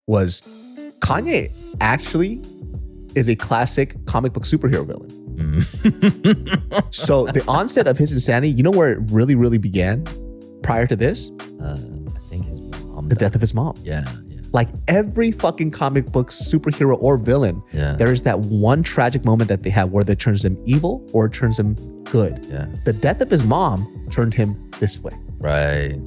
was Kanye actually is a classic comic book superhero villain. So the onset of his insanity, you know where it really, really began prior to this? I think his mom. The death of his mom. Yeah. Like every fucking comic book superhero or villain, there is that one tragic moment that they have where it turns him evil or it turns him good. Yeah. The death of his mom turned him this way. Right.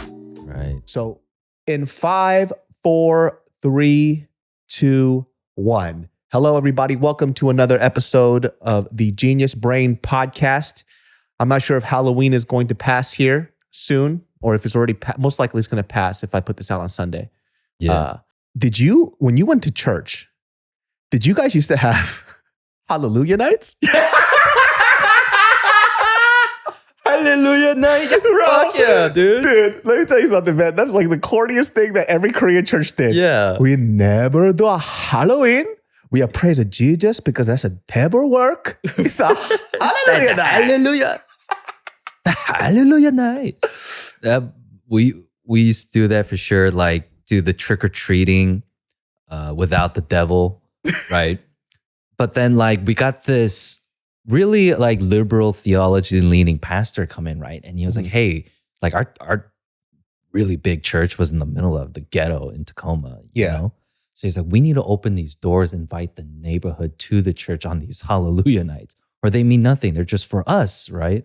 So in 5, 4, 3, 2, 1. Hello, everybody. Welcome to another episode of the Genius Brain Podcast. I'm not sure if Halloween is going to pass here soon or if it's already most likely it's going to pass if I put this out on Sunday. Yeah. When you went to church, did you guys used to have Halleluja Nights? Hallelujah Nights. Fuck yeah, dude. Dude, let me tell you something, man. That's like the corniest thing that every Korean church did. Yeah. We never do a Halloween. We praise Jesus because that's a devil work. It's a Hallelujah Night. Hallelujah. Hallelujah Night. We used to do that for sure. Like do the trick-or-treating without the devil, right? But then like we got this really like liberal theology leaning pastor come in, right? And he was like, hey, like our really big church was in the middle of the ghetto in Tacoma, you know? So he's like, we need to open these doors, invite the neighborhood to the church on these Hallelujah Nights, or they mean nothing. They're just for us, right?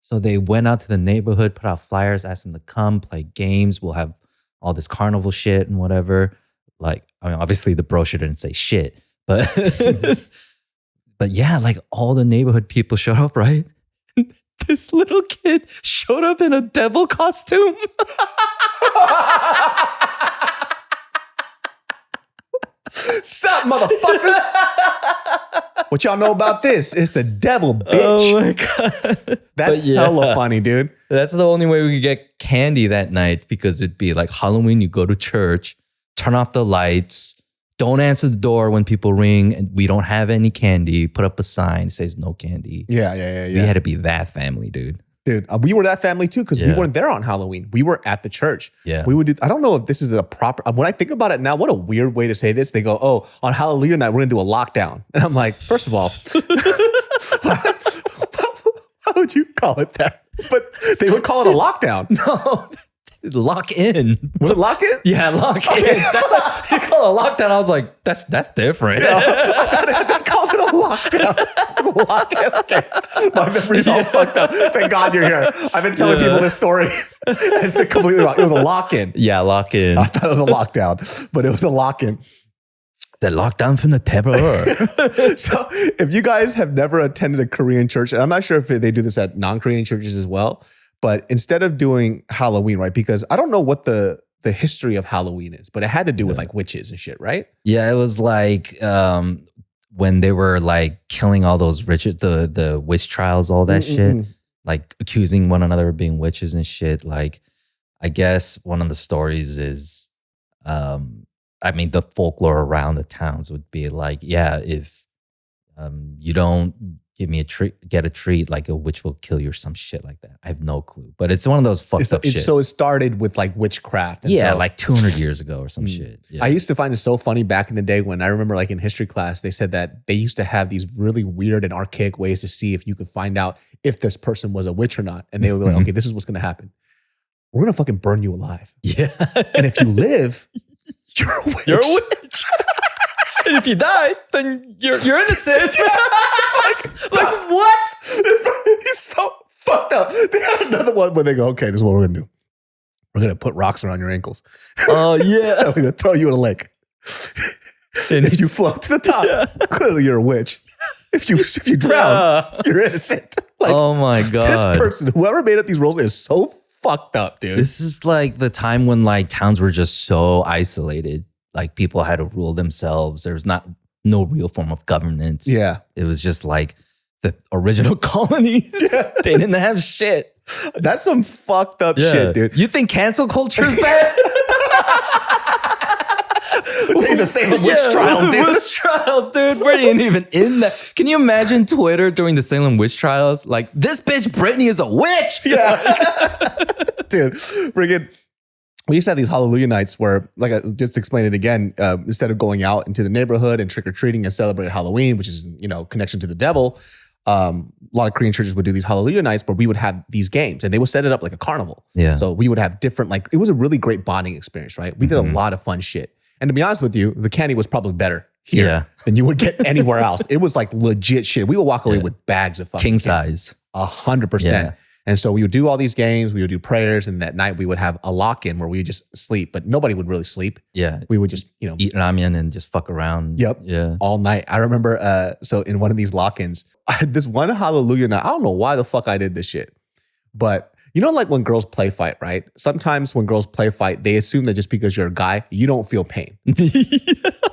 So they went out to the neighborhood, put out flyers, asked them to come, play games. We'll have all this carnival shit and whatever. Like, I mean, obviously the brochure didn't say shit, but but yeah, like all the neighborhood people showed up, right? This little kid showed up in a devil costume. Sup, motherfuckers? What y'all know about this? It's the devil, bitch. Oh my God. That's hella funny, dude. That's the only way we could get candy that night, because it'd be like Halloween, you go to church, turn off the lights, don't answer the door when people ring, and we don't have any candy. Put up a sign that says no candy. Yeah. We had to be that family, dude. Dude, we were that family too, because we weren't there on Halloween. We were at the church. Yeah. We would do, I don't know if this is a proper, when I think about it now, what a weird way to say this. They go, oh, on Hallelujah Night, we're going to do a lockdown. And I'm like, first of all, how would you call it that? But they would call it a lockdown. No, lock in. Would it lock in? Yeah, lock in. That's like, you call it a lockdown. I was like, that's different. Yeah, I called it a lockdown. It's a lockdown. Okay. My memory's all fucked up. Thank God you're here. I've been telling people this story. It's been completely wrong. It was a lock-in. Yeah, lock in. I thought it was a lockdown, but it was a lock-in. The lockdown from the terror. So if you guys have never attended a Korean church, and I'm not sure if they do this at non-Korean churches as well, but instead of doing Halloween, right? Because I don't know what the history of Halloween is, but it had to do with like witches and shit, right? Yeah, it was like when they were like killing all those the witch trials, all that shit, like accusing one another of being witches and shit. Like, I guess one of the stories is, I mean, the folklore around the towns would be like, yeah, if you don't give me get a treat, like a witch will kill you or some shit like that. I have no clue, but it's one of those fucked up shit. So it started with like witchcraft. And yeah, like 200 years ago or some shit. Yeah. I used to find it so funny back in the day when I remember like in history class, they said that they used to have these really weird and archaic ways to see if you could find out if this person was a witch or not. And they would be like, okay, this is what's going to happen. We're going to fucking burn you alive. Yeah. And if you live, you're a witch. You're a witch. And if you die, then you're innocent. like what? It's so fucked up. They had another one where they go, okay, this is what we're going to do. We're going to put rocks around your ankles. Oh, yeah. We're going to throw you in a lake. And if you float to the top, clearly you're a witch. If you drown, you're innocent. Like, oh my God. This person, whoever made up these rules is so fucked up, dude. This is like the time when like towns were just so isolated. Like people had to rule themselves. There was no real form of governance. Yeah. It was just like the original colonies. Yeah. They didn't have shit. That's some fucked up shit, dude. You think cancel culture is bad? Say the Salem witch trials, dude. Witch trials, dude. We ain't even in that. Can you imagine Twitter during the Salem witch trials? Like, this bitch Brittany is a witch. Yeah. Dude, friggin'. we used to have these Halleluja Nights where, like I just explained it again, instead of going out into the neighborhood and trick-or-treating and celebrate Halloween, which is, connection to the devil, a lot of Korean churches would do these Halleluja Nights where we would have these games and they would set it up like a carnival. Yeah. So we would have different, it was a really great bonding experience, right? We did a lot of fun shit. And to be honest with you, the candy was probably better here than you would get anywhere else. It was like legit shit. We would walk away with bags of fucking king candy. size. 100%. Yeah. And so we would do all these games, we would do prayers, and that night we would have a lock-in where we would just sleep, but nobody would really sleep. Yeah. We would just, eat ramen and just fuck around. Yep. Yeah. All night. I remember, so in one of these lock-ins, I had this one Hallelujah night. I don't know why the fuck I did this shit, but like when girls play fight, right? Sometimes when girls play fight, they assume that just because you're a guy, you don't feel pain.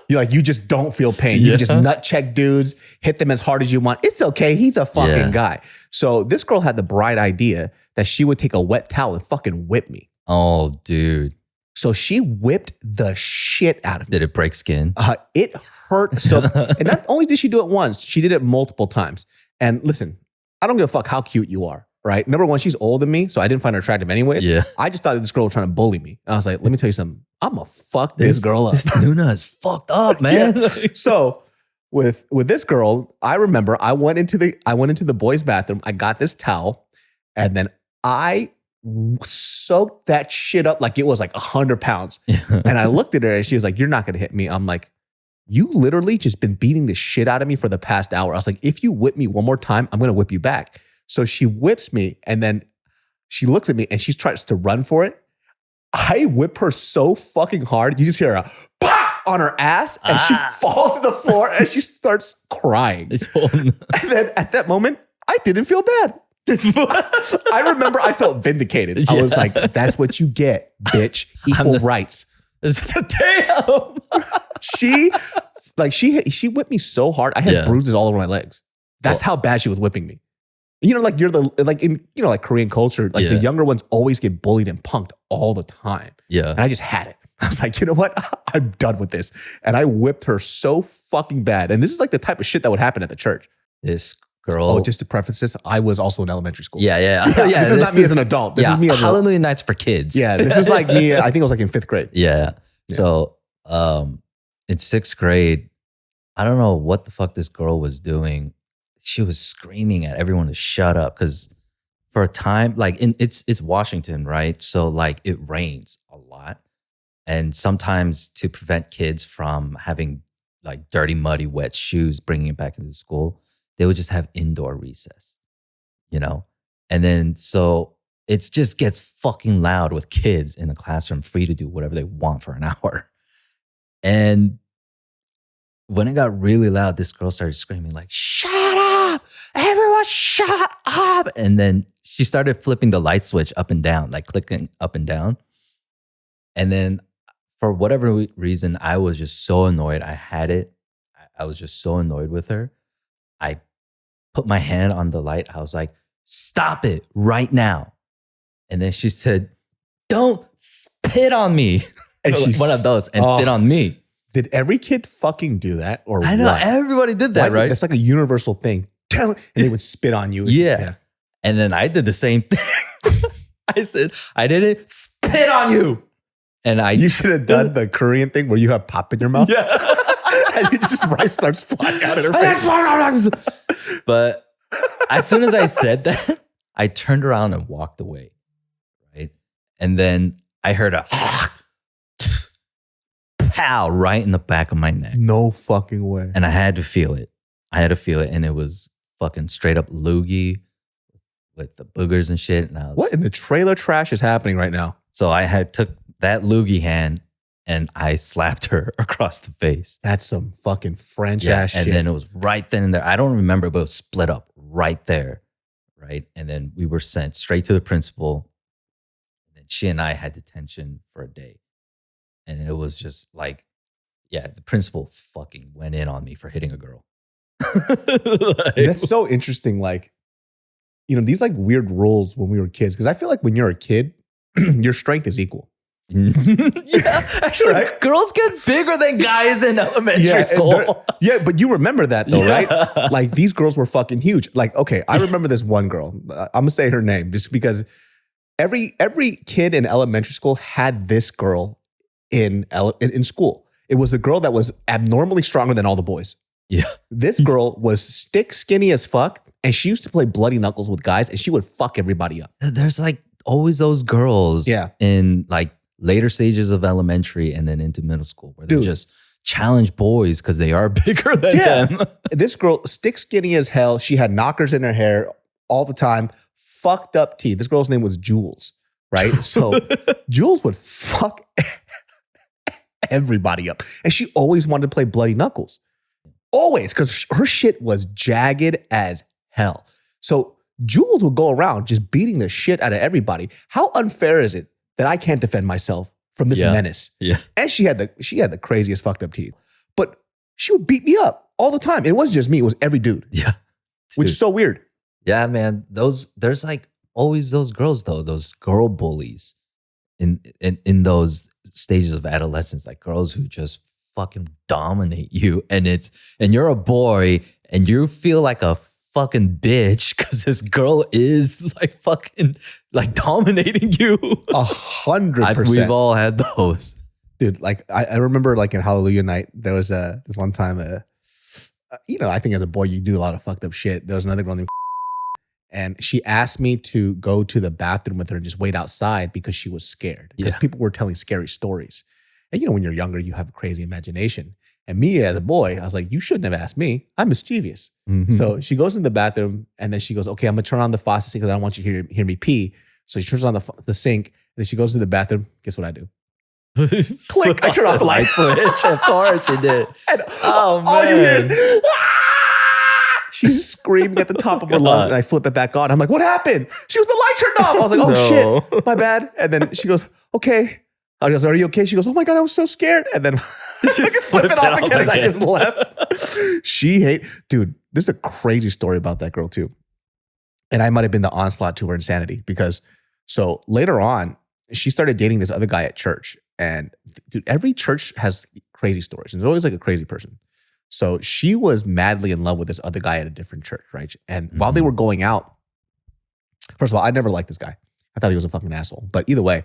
You just don't feel pain. You can just nut check dudes, hit them as hard as you want. It's okay. He's a fucking guy. So this girl had the bright idea that she would take a wet towel and fucking whip me. Oh, dude. So she whipped the shit out of me. Did it break skin? It hurt. So, and not only did she do it once, she did it multiple times. And listen, I don't give a fuck how cute you are. Right. Number one, she's older than me, so I didn't find her attractive anyways. Yeah. I just thought this girl was trying to bully me. I was like, let me tell you something. I'm gonna fuck this girl up. This Nuna is fucked up, man. Yeah. So with this girl, I remember I went into the boys' bathroom. I got this towel, and then I soaked that shit up like it was like 100 pounds. And I looked at her, and she was like, "You're not gonna hit me." I'm like, "You literally just been beating the shit out of me for the past hour." I was like, "If you whip me one more time, I'm gonna whip you back." So she whips me, and then she looks at me and she tries to run for it. I whip her so fucking hard. You just hear a pop on her ass, and she falls to the floor and she starts crying. And then at that moment, I didn't feel bad. I remember I felt vindicated. I was like, that's what you get, bitch. Equal rights. Damn. She whipped me so hard. I had bruises all over my legs. That's how bad she was whipping me. Like Korean culture, the younger ones always get bullied and punked all the time. Yeah. And I just had it. I was like, you know what? I'm done with this. And I whipped her so fucking bad. And this is like the type of shit that would happen at the church. This girl. Oh, just to preface this, I was also in elementary school. Yeah. This is not me as an adult. This is me as Halleluja Nights for kids. Yeah, this is like me. I think it was like in 5th grade. Yeah. So in 6th grade, I don't know what the fuck this girl was doing. She was screaming at everyone to shut up because for a time, it's Washington, right? So it rains a lot. And sometimes to prevent kids from having dirty, muddy, wet shoes, bringing it back into school, they would just have indoor recess, And then so it just gets fucking loud with kids in the classroom, free to do whatever they want for an hour. And when it got really loud, this girl started screaming shut up, everyone shut up. And then she started flipping the light switch up and down, clicking up and down. And then for whatever reason, I was just so annoyed. I had it. I was just so annoyed with her. I put my hand on the light. I was like, stop it right now. And then she said, don't spit on me. And one of those, and spit on me. Did every kid fucking do that? Or I know, what? everybody did that, right? That's like a universal thing. And they would spit on you. Yeah. And then I did the same thing. I said, I didn't spit on you. And you should have done the Korean thing where you have pop in your mouth. Yeah. And rice starts flying out of her face. But as soon as I said that, I turned around and walked away. Right. And then I heard a pow right in the back of my neck. No fucking way. And I had to feel it. And it was fucking straight up loogie with the boogers and shit. And what in the trailer trash is happening right now? So I took that loogie hand and I slapped her across the face. That's some fucking French ass shit. And then it was right then and there. I don't remember, but it was split up right there. Right. And then we were sent straight to the principal. And then she and I had detention for a day. And it was just the principal fucking went in on me for hitting a girl. That's so interesting. These weird rules when we were kids. Because I feel like when you're a kid, your strength is equal. Yeah, actually, right? Girls get bigger than guys in elementary school. Yeah, but you remember that though, right? These girls were fucking huge. Okay, I remember this one girl. I'm gonna say her name just because every kid in elementary school had this girl in school. It was the girl that was abnormally stronger than all the boys. Yeah. This girl was stick skinny as fuck, and she used to play bloody knuckles with guys, and she would fuck everybody up. There's like always those girls in like later stages of elementary and then into middle school where they just challenge boys because they are bigger than them. This girl, stick skinny as hell. She had knockers in her hair all the time, fucked up teeth. This girl's name was Jules, right? So Jules would fuck everybody up. And she always wanted to play bloody knuckles. Always, because her shit was jagged as hell. So Jules would go around just beating the shit out of everybody. How unfair is it that I can't defend myself from this menace? Yeah. And she had the craziest fucked up teeth. But she would beat me up all the time. It wasn't just me, it was every dude. Yeah. Which is so weird. Yeah, man. There's like always those girls though, those girl bullies in those stages of adolescence, like girls who just fucking dominate you, and you're a boy and you feel like a fucking bitch because this girl is like fucking like dominating you. 100%. We've all had those. Dude, like I remember like in Halleluja Night, there was this one time, I think as a boy you do a lot of fucked up shit. There was another girl named and she asked me to go to the bathroom with her and just wait outside because she was scared. Because people were telling scary stories. And when you're younger, you have a crazy imagination. And me as a boy, I was like, you shouldn't have asked me. I'm mischievous. Mm-hmm. So she goes in the bathroom and then she goes, okay, I'm going to turn on the faucet because I don't want you to hear me pee. So she turns on the sink and then she goes to the bathroom. Guess what I do? Click. I turn off the light switch. Of course you did. And all you hear is, ah! She's screaming at the top of her lungs and I flip it back on. I'm like, what happened? She was the light turned off. I was like, oh shit, my bad. And then she goes, okay. I goes, are you okay? She goes, oh my God, I was so scared. And then I flip it off again and I just left. Dude, this is a crazy story about that girl too. And I might have been the onslaught to her insanity because so later on, she started dating this other guy at church. And dude, every church has crazy stories. And there's always like a crazy person. So she was madly in love with this other guy at a different church, right? And while they were going out, first of all, I never liked this guy. I thought he was a fucking asshole. But either way,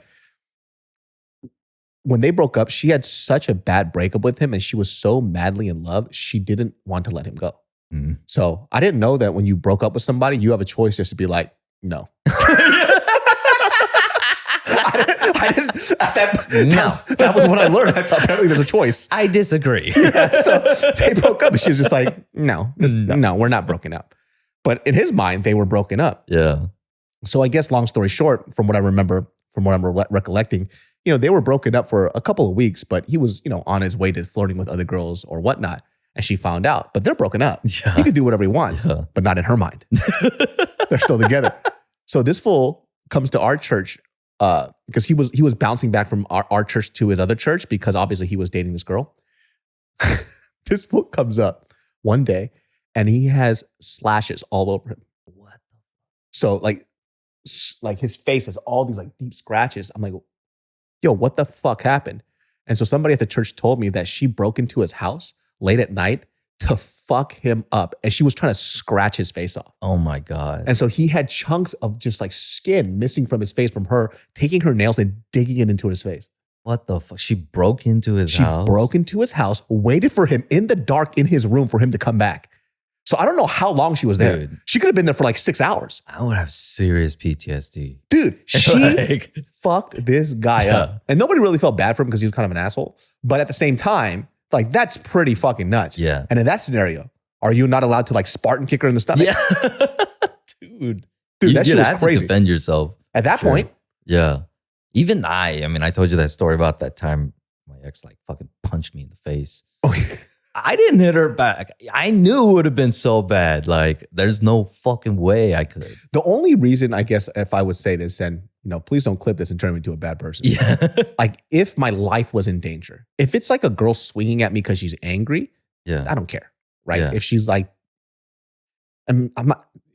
when they broke up, she had such a bad breakup with him and she was so madly in love, she didn't want to let him go. Mm. So I didn't know that when you broke up with somebody, you have a choice just to be like, no. That was what I learned. Apparently there's a choice. I disagree. So they broke up and she was just like, no, we're not broken up. But in his mind, they were broken up. Yeah. So I guess long story short, from what I remember, from what I'm recollecting, they were broken up for a couple of weeks, but he was, on his way to flirting with other girls or whatnot. And she found out, but they're broken up. Yeah. He can do whatever he wants, but not in her mind. They're still together. So this fool comes to our church because he was bouncing back from our church to his other church because obviously he was dating this girl. This fool comes up one day and he has slashes all over him. What? So like his face has all these like deep scratches. I'm like, yo, what the fuck happened? And so somebody at the church told me that she broke into his house late at night to fuck him up. And she was trying to scratch his face off. Oh my God. And so he had chunks of just like skin missing from his face from her taking her nails and digging it into his face. What the fuck? She broke into his house? She broke into his house, waited for him in the dark in his room for him to come back. So I don't know how long she was there. Dude, she could have been there for like 6 hours. I would have serious PTSD. Dude, she fucked this guy up. And nobody really felt bad for him because he was kind of an asshole. But at the same time, like that's pretty fucking nuts. Yeah. And in that scenario, are you not allowed to like Spartan kick her in the stomach? Yeah. Dude, that shit was crazy. To defend yourself. At that point. Yeah. Even I told you that story about that time my ex like fucking punched me in the face. Oh, yeah. I didn't hit her back. I knew it would have been so bad. Like, there's no fucking way I could. The only reason, I guess, if I would say this, and please don't clip this and turn me into a bad person. Yeah. Like, if my life was in danger, if it's like a girl swinging at me because she's angry, I don't care, right? Yeah. If she's like,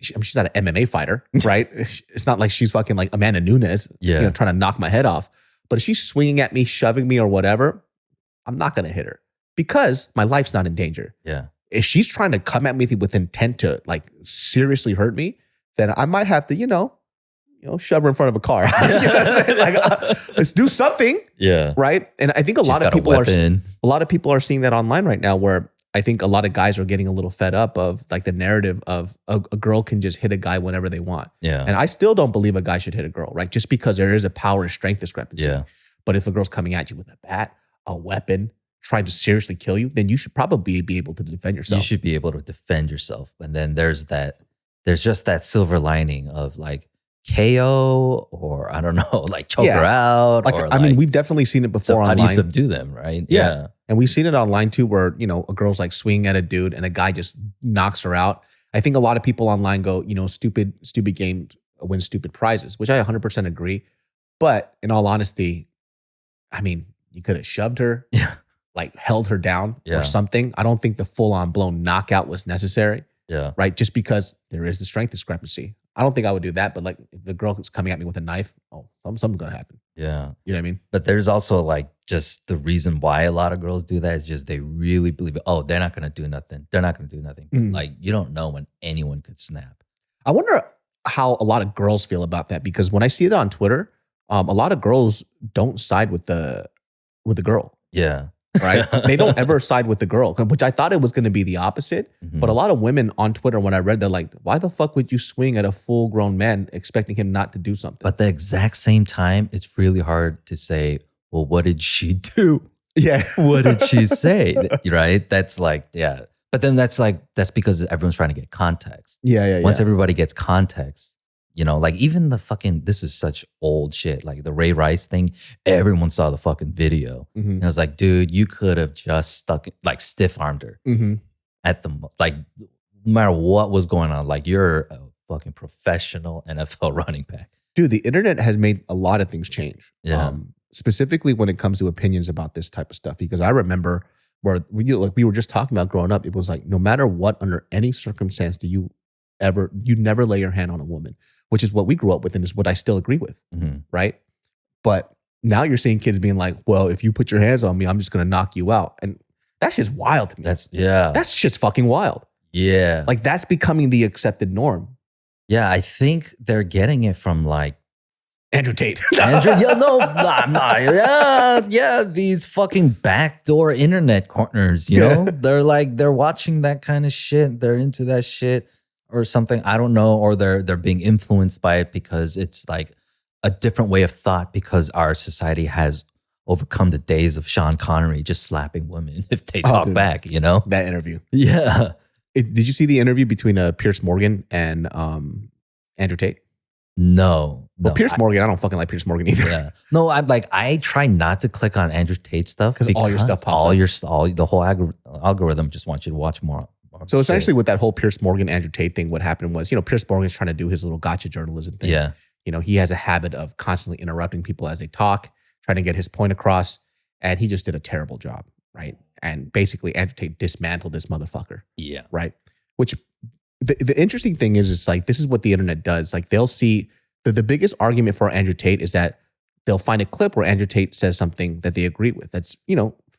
she's not an MMA fighter, right? It's not like she's fucking like Amanda Nunes, trying to knock my head off. But if she's swinging at me, shoving me or whatever, I'm not going to hit her. Because my life's not in danger. Yeah. If she's trying to come at me with intent to like seriously hurt me, then I might have to, shove her in front of a car. You know what I'm saying? Like, let's do something. Yeah. Right. And I think a lot of people are seeing that online right now, where I think a lot of guys are getting a little fed up of like the narrative of a girl can just hit a guy whenever they want. Yeah. And I still don't believe a guy should hit a girl, right? Just because there is a power and strength discrepancy. Yeah. But if a girl's coming at you with a bat, a weapon, trying to seriously kill you, then you should probably be able to defend yourself. You should be able to defend yourself. And then there's just that silver lining of like KO, or I don't know, like choke her out. Like, or I mean, we've definitely seen it before online. How do you subdue them, right? Yeah. And we've seen it online too, where, a girl's like swinging at a dude and a guy just knocks her out. I think a lot of people online go, stupid games win stupid prizes, which I 100% agree. But in all honesty, I mean, you could have shoved her, like held her down or something. I don't think the full on blown knockout was necessary. Yeah. Right. Just because there is the strength discrepancy. I don't think I would do that. But like if the girl is coming at me with a knife, something's going to happen. Yeah. You know what I mean? But there's also like just the reason why a lot of girls do that is just they really believe, they're not going to do nothing. They're not going to do nothing. Like you don't know when anyone could snap. I wonder how a lot of girls feel about that, because when I see that on Twitter, a lot of girls don't side with the girl. Yeah. Right? They don't ever side with the girl, which I thought it was going to be the opposite. Mm-hmm. But a lot of women on Twitter, when I read that, like, why the fuck would you swing at a full grown man expecting him not to do something? But the exact same time, it's really hard to say, well, what did she do? Yeah. What did she say? Right? That's like, yeah. But then that's because everyone's trying to get context. Yeah. Once everybody gets context, like even this is such old shit, like the Ray Rice thing, everyone saw the fucking video. Mm-hmm. And I was like, dude, you could have just stiff armed her at like, no matter what was going on, like you're a fucking professional NFL running back. Dude, the internet has made a lot of things change. Yeah. Specifically when it comes to opinions about this type of stuff, because I remember where we were just talking about growing up, it was like, no matter what, under any circumstance you never lay your hand on a woman, which is what we grew up with and is what I still agree with, right? But now you're seeing kids being like, well, if you put your hands on me, I'm just going to knock you out. And that's just wild to me. That's just fucking wild. Yeah. Like that's becoming the accepted norm. Yeah, I think they're getting it from like Andrew Tate. I'm not. Yeah, these fucking backdoor internet corners, they're watching that kind of shit. They're into that shit. Or something, I don't know, or they're being influenced by it because it's like a different way of thought, because our society has overcome the days of Sean Connery just slapping women if they talk back, That interview. Yeah. Did you see the interview between Pierce Morgan and Andrew Tate? No. Well, Pierce Morgan, I don't fucking like Pierce Morgan either. Yeah. No, I try not to click on Andrew Tate stuff because all your stuff pops up. The whole algorithm just wants you to watch more. So essentially with that whole Pierce Morgan, Andrew Tate thing, what happened was, Pierce Morgan's trying to do his little gotcha journalism thing. Yeah. He has a habit of constantly interrupting people as they talk, trying to get his point across. And he just did a terrible job, right? And basically Andrew Tate dismantled this motherfucker. Yeah. Right? Which the interesting thing is like, this is what the internet does. Like they'll see, the biggest argument for Andrew Tate is that they'll find a clip where Andrew Tate says something that they agree with. That's,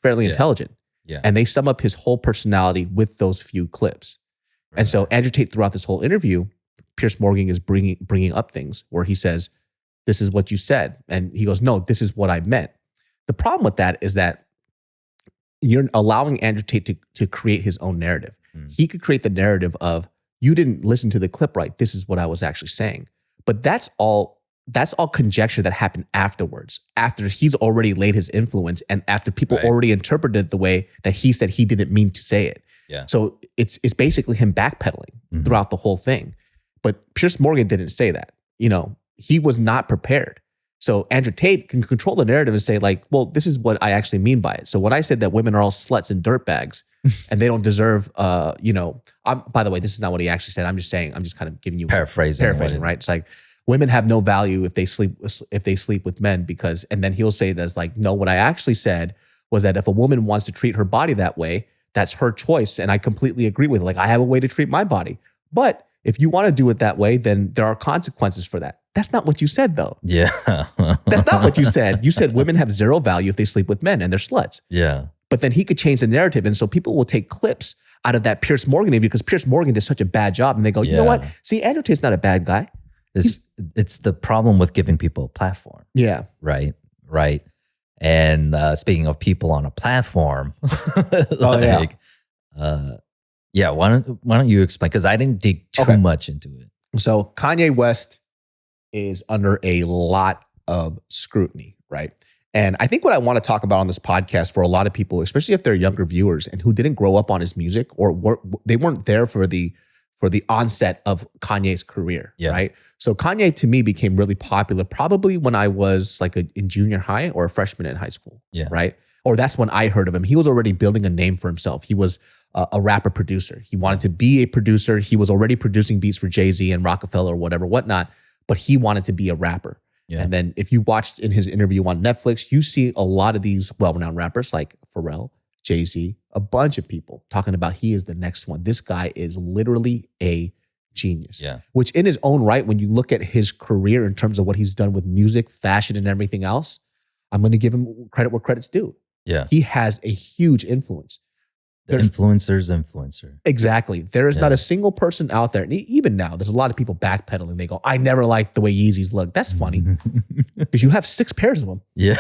fairly intelligent. Yeah. And they sum up his whole personality with those few clips. Right. And so Andrew Tate, throughout this whole interview, Pierce Morgan is bringing up things where he says, this is what you said. And he goes, no, this is what I meant. The problem with that is that you're allowing Andrew Tate to create his own narrative. He could create the narrative of, you didn't listen to the clip right. This is what I was actually saying. But that's all conjecture that happened afterwards, after he's already laid his influence and after people already interpreted it the way that he said he didn't mean to say it. Yeah. So it's basically him backpedaling throughout the whole thing. But Pierce Morgan didn't say that. He was not prepared. So Andrew Tate can control the narrative and say like, well, this is what I actually mean by it. So when I said that women are all sluts and dirtbags and they don't deserve, by the way, this is not what he actually said. I'm just kind of giving you paraphrasing, right? It's like, women have no value if they sleep with men because, and then he'll say it as like, no, what I actually said was that if a woman wants to treat her body that way, that's her choice. And I completely agree with it. Like I have a way to treat my body. But if you want to do it that way, then there are consequences for that. That's not what you said though. Yeah. That's not what you said. You said women have zero value if they sleep with men and they're sluts. Yeah. But then he could change the narrative. And so people will take clips out of that Pierce Morgan interview because Pierce Morgan did such a bad job. And they go, you know what? See, Andrew Tate's not a bad guy. It's the problem with giving people a platform. Yeah. Right. And speaking of people on a platform, yeah. Why don't you explain? Because I didn't dig too much into it. So Kanye West is under a lot of scrutiny, right? And I think what I want to talk about on this podcast for a lot of people, especially if they're younger viewers and who didn't grow up on his music or they weren't there for the onset of Kanye's career, right? So Kanye to me became really popular probably when I was like in junior high or a freshman in high school, right? Or that's when I heard of him. He was already building a name for himself. He was a rapper producer. He wanted to be a producer. He was already producing beats for Jay-Z and Rockefeller or whatnot, but he wanted to be a rapper. Yeah. And then if you watched in his interview on Netflix, you see a lot of these well-renowned rappers like Pharrell, Jay-Z, a bunch of people talking about he is the next one. This guy is literally a genius. Yeah. Which in his own right, when you look at his career in terms of what he's done with music, fashion, and everything else, I'm going to give him credit where credit's due. Yeah. He has a huge influence. The influencer's influencer. Exactly. There is not a single person out there, and even now, there's a lot of people backpedaling. They go, I never liked the way Yeezys look. That's funny. Because you have 6 pairs of them. Yeah.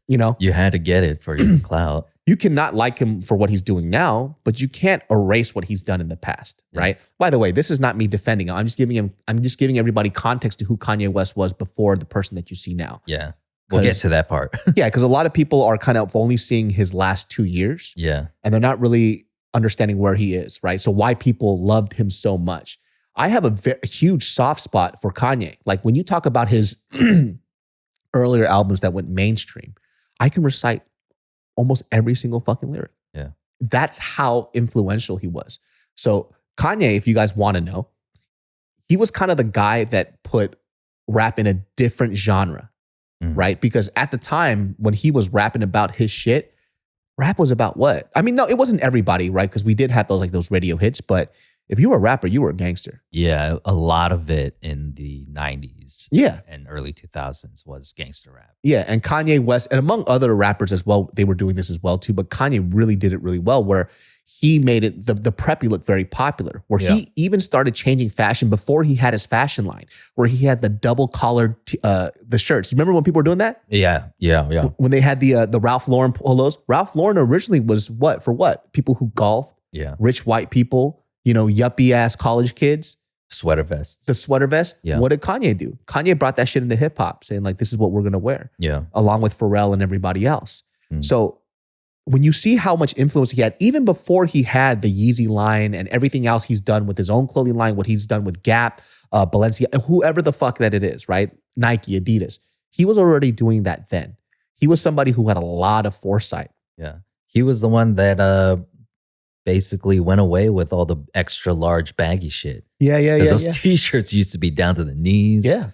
You know? You had to get it for your clout. You cannot like him for what he's doing now, but you can't erase what he's done in the past, right? By the way, this is not me defending him. I'm just giving everybody context to who Kanye West was before the person that you see now. Yeah. We'll get to that part. Yeah, because a lot of people are kind of only seeing his last 2 years. Yeah. And they're not really understanding where he is, right? So why people loved him so much. I have a huge soft spot for Kanye. Like when you talk about his earlier albums that went mainstream, I can recite almost every single fucking lyric. Yeah. That's how influential he was. So Kanye, if you guys want to know, he was kind of the guy that put rap in a different genre. Right? Because at the time when he was rapping about his shit, rap was about what? I mean, no, it wasn't everybody, right? Because we did have those radio hits, but if you were a rapper, you were a gangster. Yeah, a lot of it in the 90s and early 2000s was gangster rap. Yeah, and Kanye West, and among other rappers as well, they were doing this as well too, but Kanye really did it really well where he made it, the preppy look very popular, where he even started changing fashion before he had his fashion line, where he had the double collared, the shirts. You remember when people were doing that? Yeah. When they had the Ralph Lauren polos. Ralph Lauren originally was what? For what? People who golfed, rich white people, yuppie ass college kids. Sweater vests. The sweater vest. Yeah. What did Kanye do? Kanye brought that shit into hip hop, saying like, this is what we're going to wear. Yeah. Along with Pharrell and everybody else. So when you see how much influence he had, even before he had the Yeezy line and everything else he's done with his own clothing line, what he's done with Gap, Balenciaga, whoever the fuck that it is, right? Nike, Adidas. He was already doing that then. He was somebody who had a lot of foresight. Yeah. He was the one that basically went away with all the extra large baggy shit. Yeah. Those t-shirts used to be down to the knees. Yeah.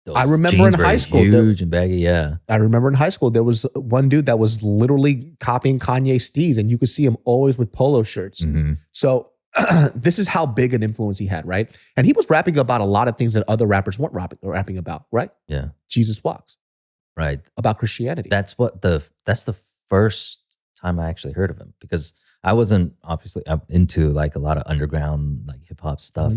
Those I remember in high school, huge and baggy. Yeah, I remember in high school there was one dude that was literally copying Kanye's steez, and you could see him always with polo shirts. So this is how big an influence he had, right? And he was rapping about a lot of things that other rappers weren't rapping about, right? Yeah, Jesus walks, right? About Christianity. That's the first time I actually heard of him, because I wasn't obviously into like a lot of underground like hip hop stuff.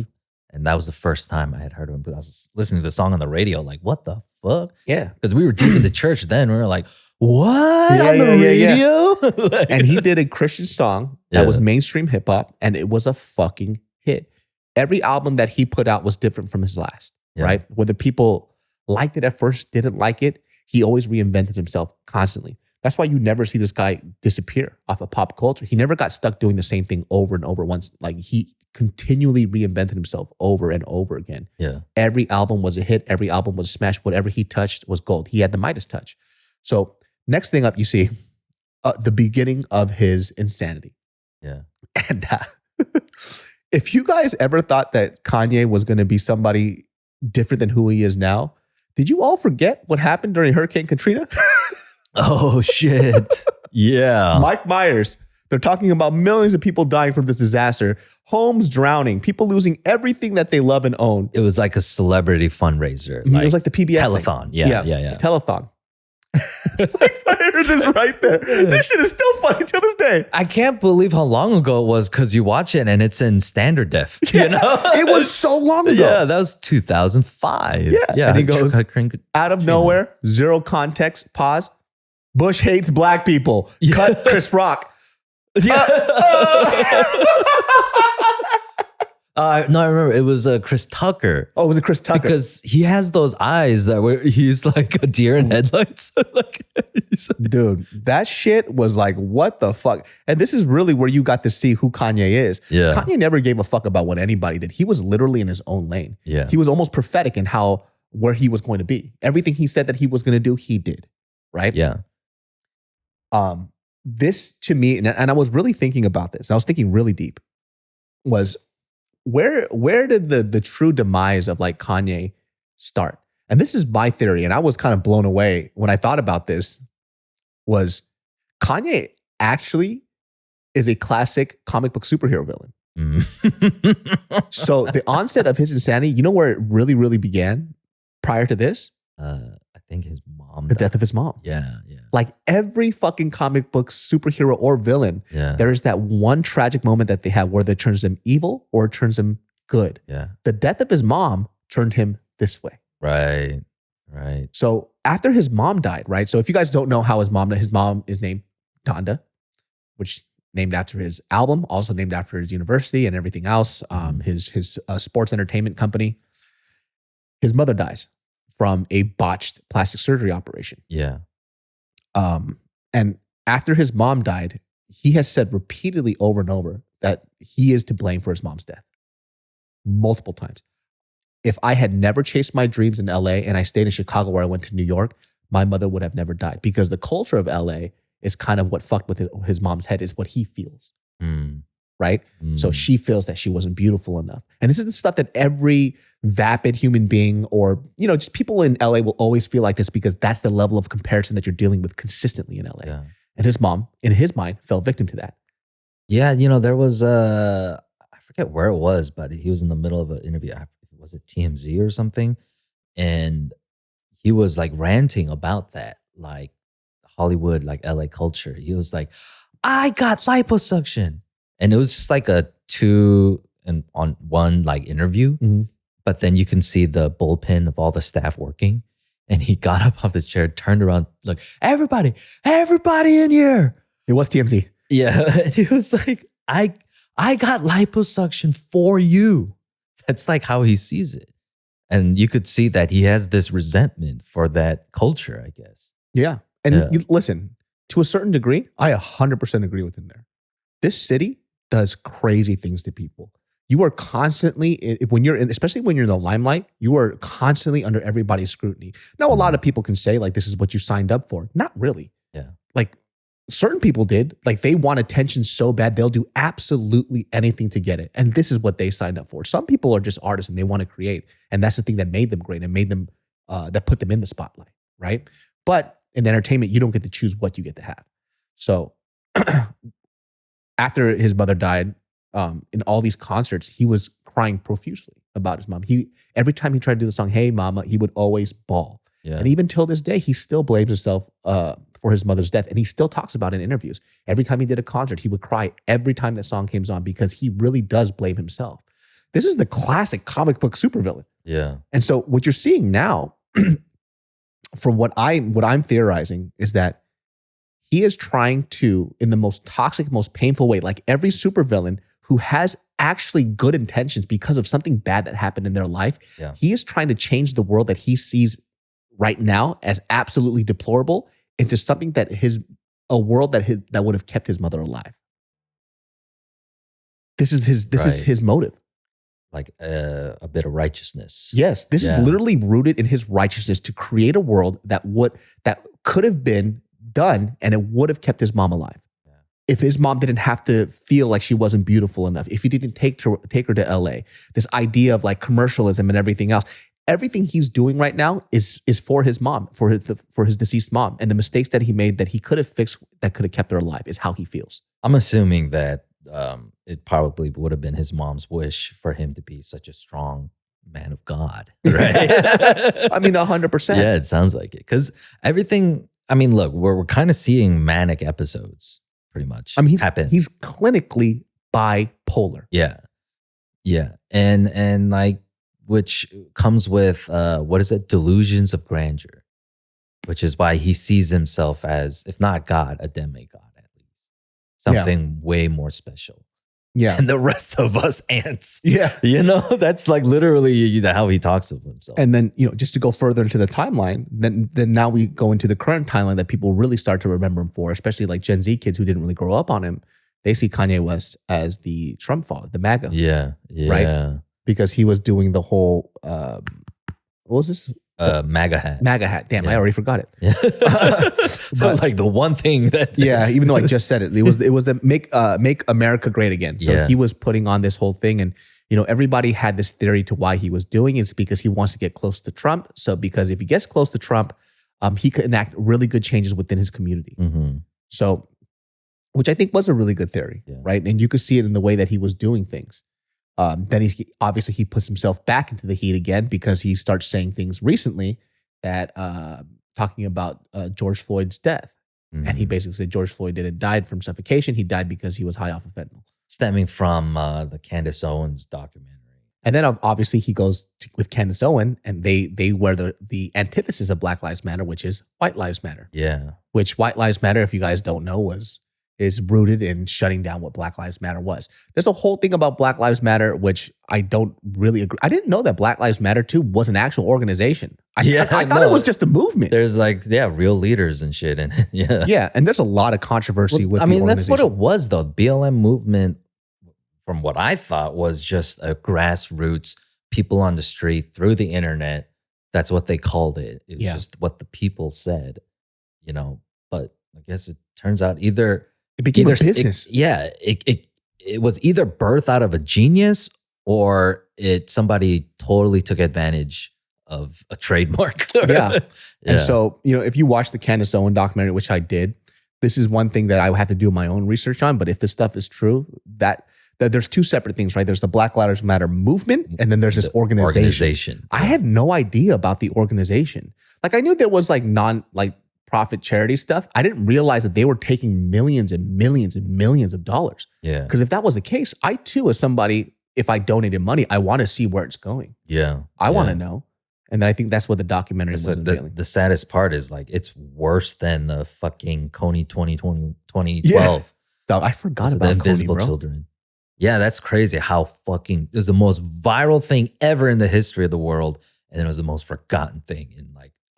And that was the first time I had heard of him. But I was listening to the song on the radio, like, what the fuck? Yeah. Because we were deep in the church then. We were like, what? On the radio? Like, and he did a Christian song that was mainstream hip hop, and it was a fucking hit. Every album that he put out was different from his last, right? Whether people liked it at first, didn't like it, he always reinvented himself constantly. That's why you never see this guy disappear off of pop culture. He never got stuck doing the same thing over and over once. Like he continually reinvented himself over and over again. Yeah. Every album was a hit. Every album was a smash. Whatever he touched was gold. He had the Midas touch. So next thing up, you see the beginning of his insanity. Yeah. And if you guys ever thought that Kanye was going to be somebody different than who he is now, did you all forget what happened during Hurricane Katrina? Oh, shit. Yeah. Mike Myers. They're talking about millions of people dying from this disaster, homes drowning, people losing everything that they love and own. It was like a celebrity fundraiser. It was like the PBS telethon. thing. Yeah. Telethon. Mike Myers is right there. This shit is still funny till this day. I can't believe how long ago it was because you watch it and it's in standard def. Yeah, You know, it was so long ago. Yeah, that was 2005. Yeah. And he goes, Crank- out of nowhere, zero context, pause. Bush hates black people. Yeah. Cut Chris Rock. Yeah. No, I remember it was Chris Tucker. Oh, was it Chris Tucker? Because he has those eyes that were he's like a deer in headlights. Like, Dude, that shit was like, what the fuck? And this is really where you got to see who Kanye is. Yeah. Kanye never gave a fuck about what anybody did. He was literally in his own lane. Yeah. He was almost prophetic in where he was going to be. Everything he said that he was going to do, he did. Right? Yeah. This to me, and I was really thinking about this. I was thinking really deep. Was where did the true demise of like Kanye start? And this is my theory, and I was kind of blown away when I thought about this, was Kanye actually is a classic comic book superhero villain. So the onset of his insanity, you know where it really, really began prior to this? I think his mom The died. death of his mom. Yeah. Like every fucking comic book superhero or villain, Yeah. there is that one tragic moment that they have where it turns them evil or it turns them good. Yeah. The death of his mom turned him this way. Right. So after his mom died, right? So if you guys don't know how his mom is named Donda, which named after his album, also named after his university and everything else, his sports entertainment company. His mother dies from a botched plastic surgery operation. Yeah. And after his mom died, he has said repeatedly over and over that he is to blame for his mom's death. Multiple times. If I had never chased my dreams in LA and I stayed in Chicago where I went to New York, my mother would have never died, because the culture of LA is kind of what fucked with his mom's head, is what he feels. Right? So she feels that she wasn't beautiful enough. And this is the stuff that every vapid human being or, just people in LA will always feel like this, because that's the level of comparison that you're dealing with consistently in LA. Yeah. And his mom, in his mind, fell victim to that. Yeah, there was I forget where it was, but he was in the middle of an interview. Was it TMZ or something? And he was like ranting about that, like Hollywood, like LA culture. He was like, I got liposuction. And it was just like a 2-on-1 like interview. Mm-hmm. But then you can see the bullpen of all the staff working. And he got up off the chair, turned around, like, everybody in here. It was TMZ. Yeah. And he was like, I got liposuction for you. That's like how he sees it. And you could see that he has this resentment for that culture, I guess. Yeah. And listen, to a certain degree, I 100% agree with him there. This city does crazy things to people. You are constantly, especially when you're in the limelight, you are constantly under everybody's scrutiny. Now, a lot of people can say, like, this is what you signed up for. Not really. Yeah. Like, certain people did. Like, they want attention so bad, they'll do absolutely anything to get it. And this is what they signed up for. Some people are just artists and they want to create. And that's the thing that made them great and made them, that put them in the spotlight, right? But in entertainment, you don't get to choose what you get to have. So after his mother died, in all these concerts, he was crying profusely about his mom. Every time he tried to do the song, Hey Mama, he would always bawl. Yeah. And even till this day, he still blames himself for his mother's death. And he still talks about it in interviews. Every time he did a concert, he would cry every time that song came on, because he really does blame himself. This is the classic comic book supervillain. Yeah. And so what you're seeing now, from what I'm theorizing, is that he is trying to, in the most toxic, most painful way, like every supervillain who has actually good intentions because of something bad that happened in their life, he is trying to change the world that he sees right now as absolutely deplorable into something that a world that would have kept his mother alive. This is his motive. Like a bit of righteousness. Yes, this is literally rooted in his righteousness to create a world that could have been done and it would have kept his mom alive. Yeah. If his mom didn't have to feel like she wasn't beautiful enough, if he didn't take her to LA, this idea of like commercialism and everything else, everything he's doing right now is for his mom, for his deceased mom, and the mistakes that he made that he could have fixed, that could have kept her alive, is how he feels. I'm assuming that it probably would have been his mom's wish for him to be such a strong man of God, right? I mean, 100%. Yeah, it sounds like it, because everything I mean, look, we're kind of seeing manic episodes pretty much. I mean, happen. he's clinically bipolar. Yeah. Yeah. And like, which comes with, what is it? Delusions of grandeur, which is why he sees himself as, if not God, a demigod at least. Something way more special. Yeah. And the rest of us ants. Yeah. You know, that's like literally how he talks of himself. And then, just to go further into the timeline, then now we go into the current timeline that people really start to remember him for, especially like Gen Z kids who didn't really grow up on him. They see Kanye West as the Trump father, the MAGA. Yeah. Right? Because he was doing the whole, what was this? MAGA hat. MAGA hat. Damn, I already forgot it. Yeah. But like the one thing that even though I just said it, it was a make America great again. So he was putting on this whole thing, and everybody had this theory to why he was doing it. It's because he wants to get close to Trump. So because if he gets close to Trump, he could enact really good changes within his community. Mm-hmm. So, which I think was a really good theory, right? And you could see it in the way that he was doing things. Then he puts himself back into the heat again because he starts saying things recently that talking about George Floyd's death. Mm-hmm. And he basically said George Floyd didn't die from suffocation. He died because he was high off of fentanyl. Stemming from the Candace Owens documentary. And then obviously he goes with Candace Owens, and they wear the antithesis of Black Lives Matter, which is White Lives Matter. Yeah. Which White Lives Matter, if you guys don't know, is rooted in shutting down what Black Lives Matter was. There's a whole thing about Black Lives Matter, which I don't really agree. I didn't know that Black Lives Matter too was an actual organization. I thought it was just a movement. There's like, real leaders and shit. And yeah. And there's a lot of controversy with the organization. that's what it was though. BLM movement, from what I thought, was just a grassroots, people on the street through the internet. That's what they called it. It was just what the people said, but I guess it turns out it became a business. It was either birth out of a genius or somebody totally took advantage of a trademark. Yeah. And so, if you watch the Candace Owens documentary, which I did, this is one thing that I would have to do my own research on. But if this stuff is true, that there's two separate things, right? There's the Black Lives Matter movement, and then there's this organization. I had no idea about the organization. Like I knew there was profit charity stuff. I didn't realize that they were taking millions and millions and millions of dollars. Yeah. Because if that was the case, I too, as somebody, if I donated money, I want to see where it's going. Yeah. I want to know. And I think that's what the documentary was unveiling. The saddest part is like, it's worse than the fucking KONY 2012. Yeah. I forgot about the Invisible KONY, Children. Yeah, that's crazy how fucking, it was the most viral thing ever in the history of the world. And it was the most forgotten thing in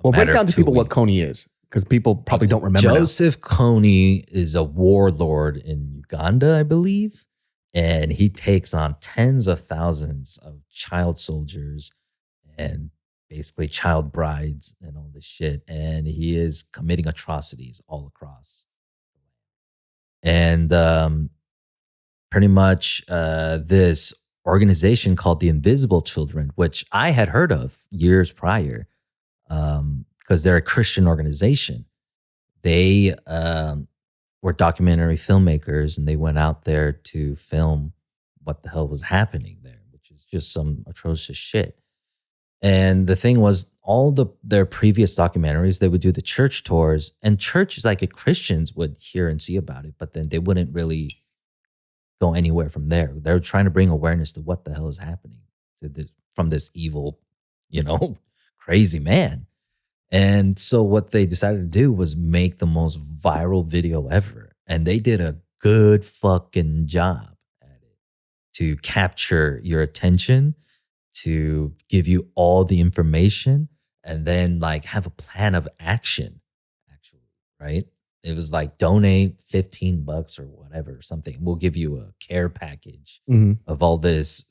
break down to people what KONY is. Because people probably don't remember. Joseph Kony is a warlord in Uganda, I believe. And he takes on tens of thousands of child soldiers and basically child brides and all this shit. And he is committing atrocities all across. And pretty much this organization called the Invisible Children, which I had heard of years prior, because they're a Christian organization. They were documentary filmmakers, and they went out there to film what the hell was happening there, which is just some atrocious shit. And the thing was, their previous documentaries, they would do the church tours, and churches, Christians would hear and see about it, but then they wouldn't really go anywhere from there. They're trying to bring awareness to what the hell is happening from this evil, crazy man. And so what they decided to do was make the most viral video ever. And they did a good fucking job at it to capture your attention, to give you all the information, and then have a plan of action, actually, right? It was donate $15 or whatever, something. We'll give you a care package of all this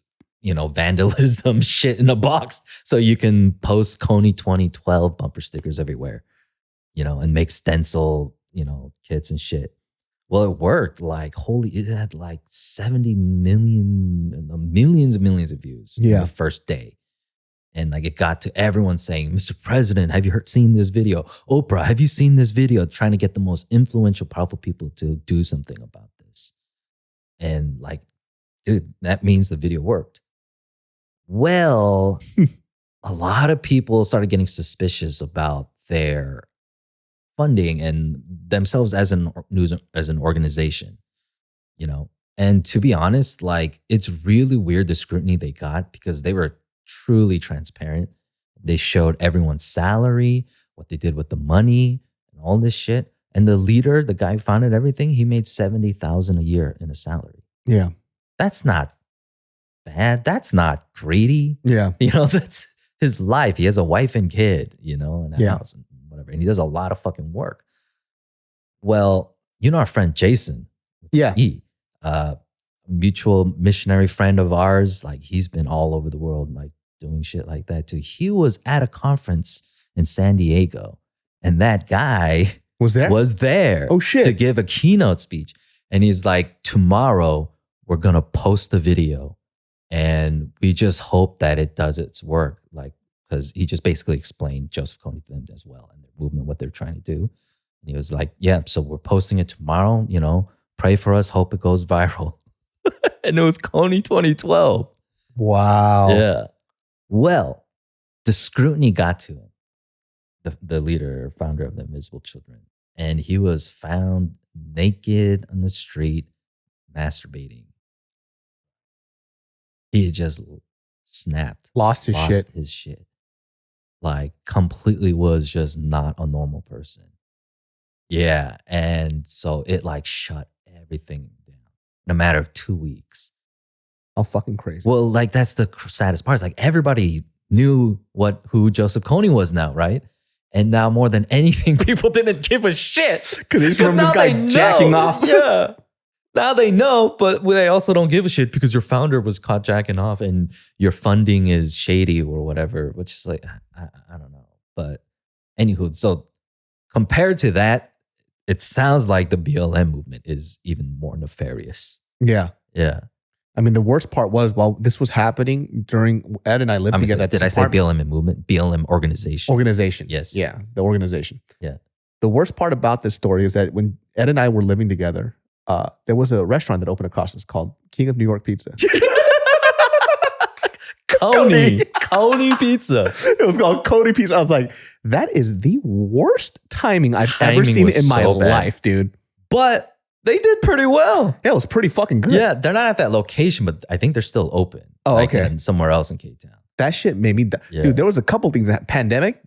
vandalism shit in a box, so you can post KONY 2012 bumper stickers everywhere, and make stencil, kits and shit. Well, it worked. It had 70 million, millions and millions of views in the first day. And it got to everyone saying, Mr. President, have you seen this video? Oprah, have you seen this video? Trying to get the most influential, powerful people to do something about this. And dude, that means the video worked. Well, a lot of people started getting suspicious about their funding and themselves as an organization, you know. And to be honest, like it's really weird the scrutiny they got because they were truly transparent. They showed everyone's salary, what they did with the money, and all this shit. And the leader, the guy who founded everything, he made $70,000 a year in a salary. Yeah. That's not bad. That's not greedy. Yeah. You know, that's his life. He has a wife and kid, you know, and a house and whatever. And he does a lot of fucking work. Well, you know our friend Jason. Yeah. Mutual missionary friend of ours. Like he's been all over the world, like doing shit like that too. He was at a conference in San Diego, and that guy was there. Oh shit! To give a keynote speech, and he's like, "Tomorrow we're gonna post the video, and we just hope that it does its work." Like, because he just basically explained Joseph Kony to them as well and their movement, what they're trying to do. And he was like, "Yeah, so we're posting it tomorrow. You know, pray for us. Hope it goes viral." And it was KONY 2012. Wow. Yeah. Well, the scrutiny got to him, the leader, founder of the Invisible Children. And he was found naked on the street, masturbating. He had just snapped. Lost his shit. Like, completely was just not a normal person. Yeah. And so it like shut everything down in a matter of 2 weeks. How fucking crazy. Well, like that's the saddest part. It's like everybody knew who Joseph Kony was now, right? And now more than anything, people didn't give a shit. Because they just remember this guy jacking off. Yeah. Now they know, but they also don't give a shit because your founder was caught jacking off and your funding is shady or whatever, which is like, I don't know. But anywho, so compared to that, it sounds like the BLM movement is even more nefarious. Yeah. Yeah. I mean, the worst part was while this was happening during Ed and I lived together. Did I say BLM movement? BLM organization. Organization. Yes. Yeah. The organization. Yeah. The worst part about this story is that when Ed and I were living together, there was a restaurant that opened across us called King of New York Pizza. KONY Pizza. It was called KONY Pizza. I was like, that is the worst timing I've ever seen in my life, dude. But they did pretty well. Yeah, it was pretty fucking good. Yeah, they're not at that location, but I think they're still open. Oh, like okay. Somewhere else in K-Town. That shit made me... Dude, there was a couple things. Pandemic.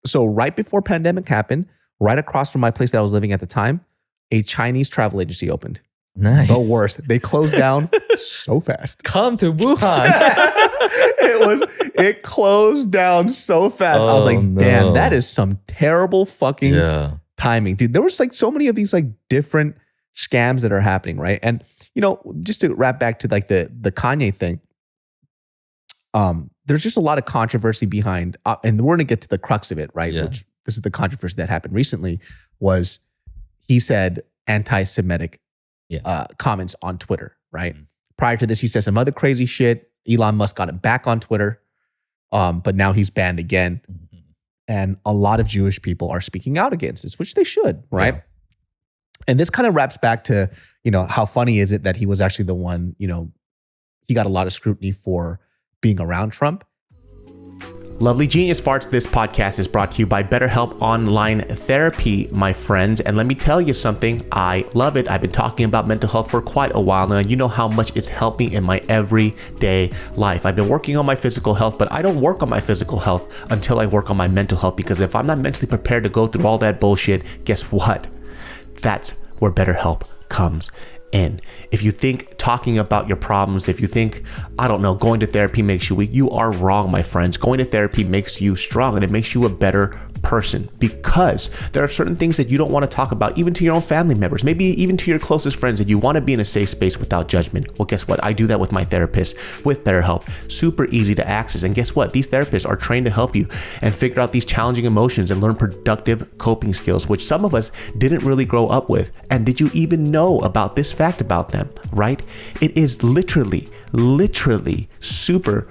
So right before pandemic happened, right across from my place that I was living at the time, a Chinese travel agency opened. Nice. The worst. They closed down so fast. Come to Wuhan. It closed down so fast. I was like, damn, that is some terrible fucking timing. Dude, there was like so many of these like different scams that are happening, right? And you know, just to wrap back to like the Kanye thing, there's just a lot of controversy behind, and we're gonna get to the crux of it, right? Yeah. Which this is the controversy that happened recently. Was he said anti-Semitic comments on Twitter, right? Mm-hmm. Prior to this, he said some other crazy shit. Elon Musk got it back on Twitter, but now he's banned again. Mm-hmm. And a lot of Jewish people are speaking out against this, which they should, right? Yeah. And this kind of wraps back to, you know, how funny is it that he was actually the one, you know, he got a lot of scrutiny for being around Trump. Lovely Genius Farts, this podcast is brought to you by BetterHelp Online Therapy, my friends. And let me tell you something, I love it. I've been talking about mental health for quite a while now. You know how much it's helped me in my everyday life. I've been working on my physical health, but I don't work on my physical health until I work on my mental health, because if I'm not mentally prepared to go through all that bullshit, guess what? That's where BetterHelp comes in. If you think talking about your problems, if you think, I don't know, going to therapy makes you weak, you are wrong, my friends. Going to therapy makes you strong, and it makes you a better person, because there are certain things that you don't want to talk about, even to your own family members, maybe even to your closest friends, that you want to be in a safe space without judgment. Well, guess what? I do that with my therapist, with BetterHelp. Super easy to access. And guess what? These therapists are trained to help you and figure out these challenging emotions and learn productive coping skills, which some of us didn't really grow up with. And did you even know about this fact about them, right? It is literally super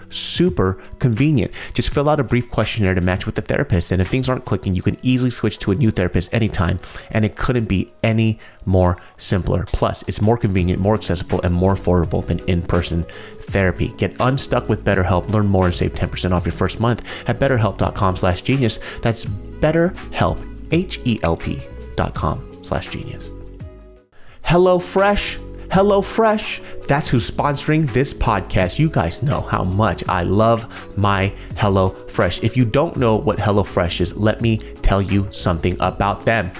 convenient. Just fill out a brief questionnaire to match with the therapist, and if things aren't clicking, you can easily switch to a new therapist anytime, and it couldn't be any more simpler. Plus, it's more convenient, more accessible, and more affordable than in-person therapy. Get unstuck with BetterHelp. Learn more and save 10% off your first month at betterhelp.com/genius. That's BetterHelp, HELP.com/genius. HelloFresh, that's who's sponsoring this podcast. You guys know how much I love my HelloFresh. If you don't know what HelloFresh is, let me tell you something about them.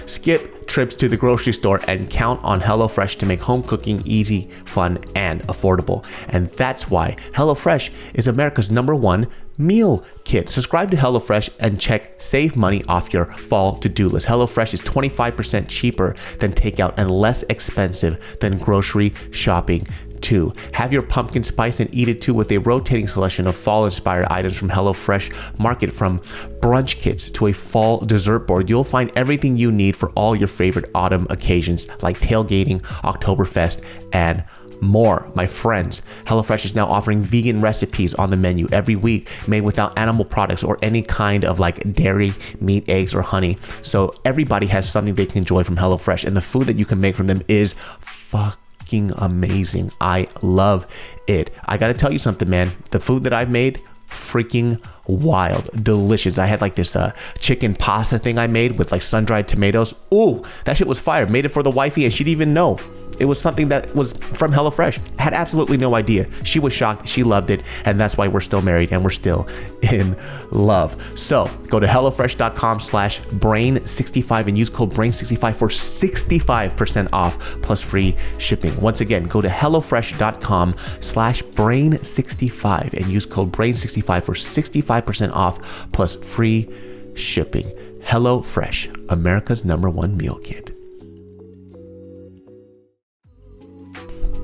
Skip trips to the grocery store and count on HelloFresh to make home cooking easy, fun, and affordable. And that's why HelloFresh is America's #1 meal kit. Subscribe to HelloFresh and check Save Money off your fall to-do list. HelloFresh is 25% cheaper than takeout and less expensive than grocery shopping too. Have your pumpkin spice and eat it too with a rotating selection of fall-inspired items from HelloFresh Market, from brunch kits to a fall dessert board. You'll find everything you need for all your favorite autumn occasions like tailgating, Oktoberfest, and more. My friends, HelloFresh is now offering vegan recipes on the menu every week made without animal products or any kind of like dairy, meat, eggs, or honey. So everybody has something they can enjoy from HelloFresh, and the food that you can make from them is fucking amazing. I love it. I gotta tell you something, man. The food that I've made, freaking wild, delicious. I had like this chicken pasta thing I made with like sun-dried tomatoes. Ooh, that shit was fire. Made it for the wifey and she didn't even know it was something that was from HelloFresh. Had absolutely no idea. She was shocked. She loved it. And that's why we're still married and we're still in love. So go to HelloFresh.com/brain65 and use code brain65 for 65% off plus free shipping. Once again, go to HelloFresh.com/brain65 and use code brain65 for 65% off plus free shipping. HelloFresh, America's #1 meal kit.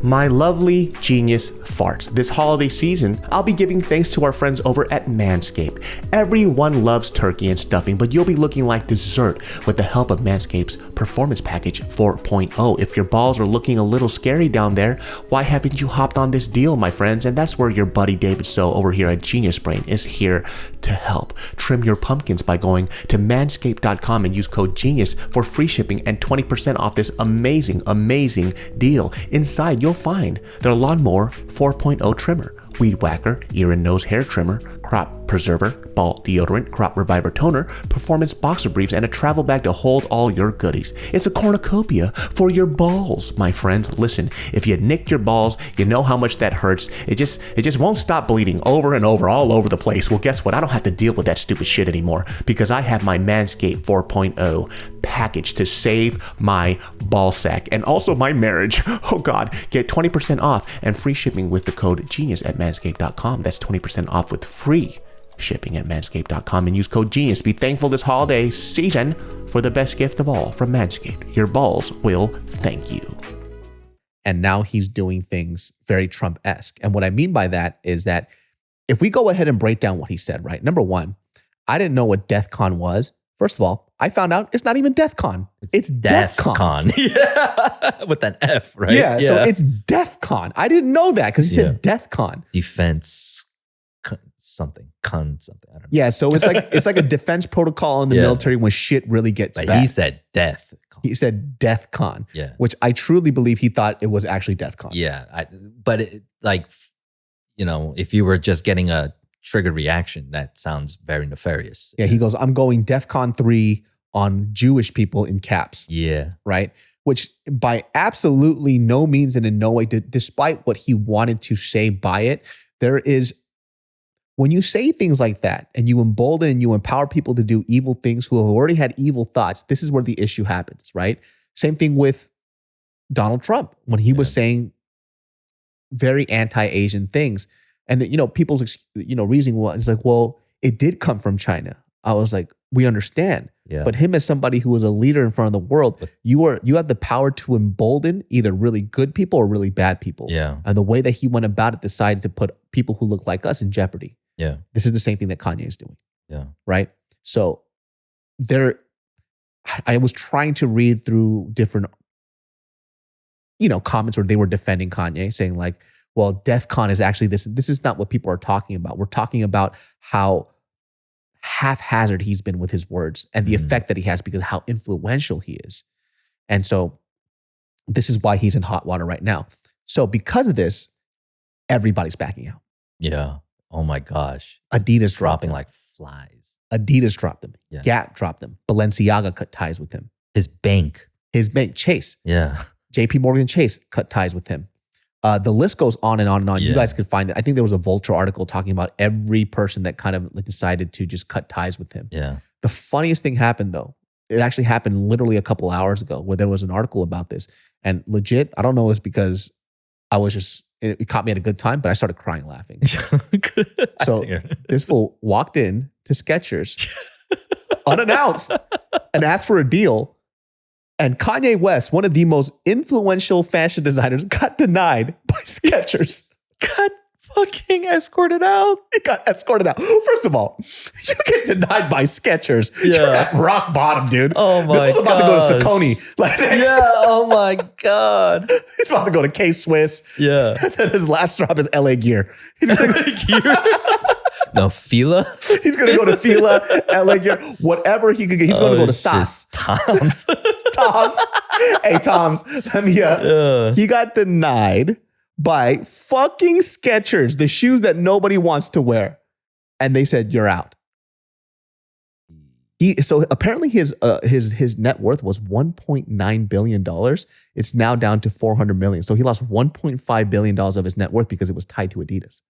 My lovely genius farts. This holiday season, I'll be giving thanks to our friends over at Manscaped. Everyone loves turkey and stuffing, but you'll be looking like dessert with the help of Manscaped's Performance Package 4.0. If your balls are looking a little scary down there, why haven't you hopped on this deal, my friends? And that's where your buddy David So over here at Genius Brain is here to help. Trim your pumpkins by going to manscaped.com and use code GENIUS for free shipping and 20% off this amazing, amazing deal. Inside, you'll find their Lawnmower 4.0 trimmer, Weed Whacker, ear and nose hair trimmer, Crop Preserver, Ball Deodorant, Crop Reviver Toner, Performance Boxer Briefs, and a travel bag to hold all your goodies. It's a cornucopia for your balls, my friends. Listen, if you nicked your balls, you know how much that hurts. It just won't stop bleeding over and over, all over the place. Well, guess what? I don't have to deal with that stupid shit anymore because I have my Manscaped 4.0 package to save my ball sack and also my marriage. Oh God, get 20% off and free shipping with the code GENIUS at manscaped.com. That's 20% off with free shipping at manscaped.com and use code GENIUS. Be thankful this holiday season for the best gift of all from Manscaped. Your balls will thank you. And now he's doing things very Trump-esque. And what I mean by that is that if we go ahead and break down what he said, right? Number one, I didn't know what DEF CON was. First of all, I found out it's not even DEF CON. It's DEF CON. Yeah. With an F, right? Yeah, so it's DEF CON. I didn't know that because he said DEF CON. Defense something. I don't know. Yeah, so it's like a defense protocol in the military when shit really gets bad. He said DEF CON. He said DEF CON. Yeah. Which I truly believe he thought it was actually DEF CON. Yeah. If you were just getting a trigger reaction, that sounds very nefarious. Yeah, he goes, I'm going DEF CON 3 on Jewish people in caps. Yeah. Right? Which by absolutely no means and in no way, despite what he wanted to say by it, there is, when you say things like that and you embolden, you empower people to do evil things who have already had evil thoughts, this is where the issue happens, right? Same thing with Donald Trump when he was saying very anti-Asian things. And, people's, reasoning was like, well, it did come from China. I was like, we understand. Yeah. But him as somebody who was a leader in front of the world, you have the power to embolden either really good people or really bad people. Yeah. And the way that he went about it decided to put people who look like us in jeopardy. Yeah. This is the same thing that Kanye is doing. Yeah. Right? So I was trying to read through different, comments where they were defending Kanye, saying like, well, DEF CON is actually this. This is not what people are talking about. We're talking about how haphazard he's been with his words and the effect that he has because of how influential he is. And so this is why he's in hot water right now. So because of this, everybody's backing out. Yeah. Oh my gosh. Adidas dropping like flies. Adidas dropped him. Yeah. Gap dropped him. Balenciaga cut ties with him. His bank. His bank, Chase. Yeah. JP Morgan Chase cut ties with him. The list goes on and on and on. You Yeah. guys could find it. I think there was a Vulture article talking about every person that kind of like decided to just cut ties with him. Yeah. The funniest thing happened though. It actually happened literally a couple hours ago where there was an article about this. And legit, I don't know, it's because I was just, it caught me at a good time, but I started crying laughing. So this fool walked in to Skechers unannounced and asked for a deal. And Kanye West, one of the most influential fashion designers, got denied by Skechers. got fucking escorted out. He got escorted out. First of all, you get denied by Skechers. Yeah. You're at rock bottom, dude. Oh my god. This is about to go to KONY. Like next. Yeah. Oh my god. He's about to go to K-Swiss. Yeah. And then his last drop is LA Gear. He's gonna No, Fila. He's gonna go to Fila, LA Gear, whatever he could get. He's gonna go to SAS. Tom's. Tom's. Hey, Tom's, let me He got denied by fucking Skechers, the shoes that nobody wants to wear. And they said, you're out. So apparently his net worth was $1.9 billion. It's now down to $400 million. So he lost $1.5 billion of his net worth because it was tied to Adidas.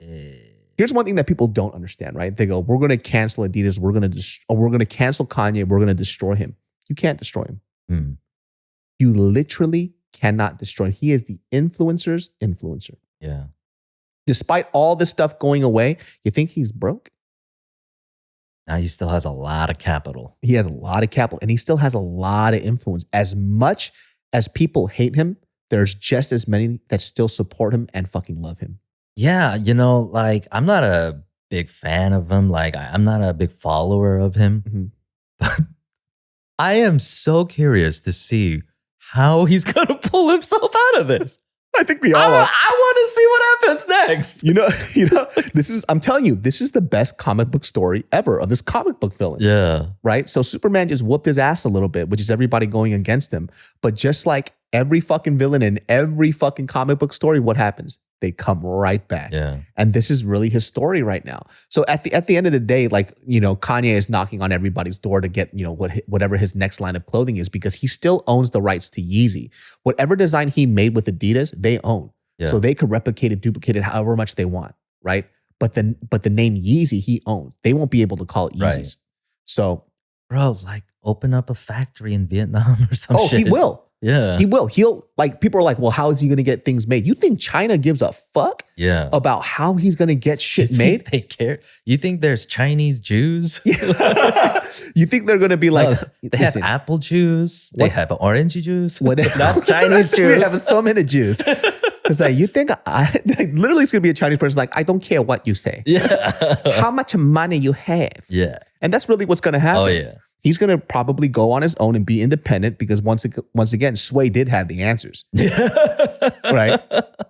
Here's one thing that people don't understand, right? They go, we're going to cancel Adidas. We're going to cancel Kanye. We're going to destroy him. You can't destroy him. You literally cannot destroy him. He is the influencer's influencer. Yeah. Despite all this stuff going away, you think he's broke? Now he still has a lot of capital. He has a lot of capital and he still has a lot of influence. As much as people hate him, there's just as many that still support him and fucking love him. Yeah, like I'm not a big fan of him. Like I'm not a big follower of him. But I am so curious to see how he's going to pull himself out of this. I think we all are. I want to see what happens next. I'm telling you, this is the best comic book story ever of this comic book villain. Yeah. Right? So Superman just whooped his ass a little bit, which is everybody going against him. But just like every fucking villain in every fucking comic book story, what happens? They come right back. Yeah. And this is really his story right now. So at the end of the day, like, Kanye is knocking on everybody's door to get, whatever his next line of clothing is, because he still owns the rights to Yeezy. Whatever design he made with Adidas, they own. Yeah. So they could replicate it, duplicate it however much they want, right? But the name Yeezy he owns. They won't be able to call it Yeezys. Right. So, bro, like open up a factory in Vietnam or some shit. He will. Yeah. He will. He'll, like, people are like, well, how is he going to get things made? You think China gives a fuck about how he's going to get shit made? They care. You think there's Chinese Jews? You think they're going to be like, they have apple juice. They have orange juice. Not Chinese Jews. We have so many Jews. It's like, you think literally it's going to be a Chinese person like, I don't care what you say. Yeah. How much money you have. Yeah. And that's really what's going to happen. Oh, yeah. He's going to probably go on his own and be independent because once again, Sway did have the answers. Right?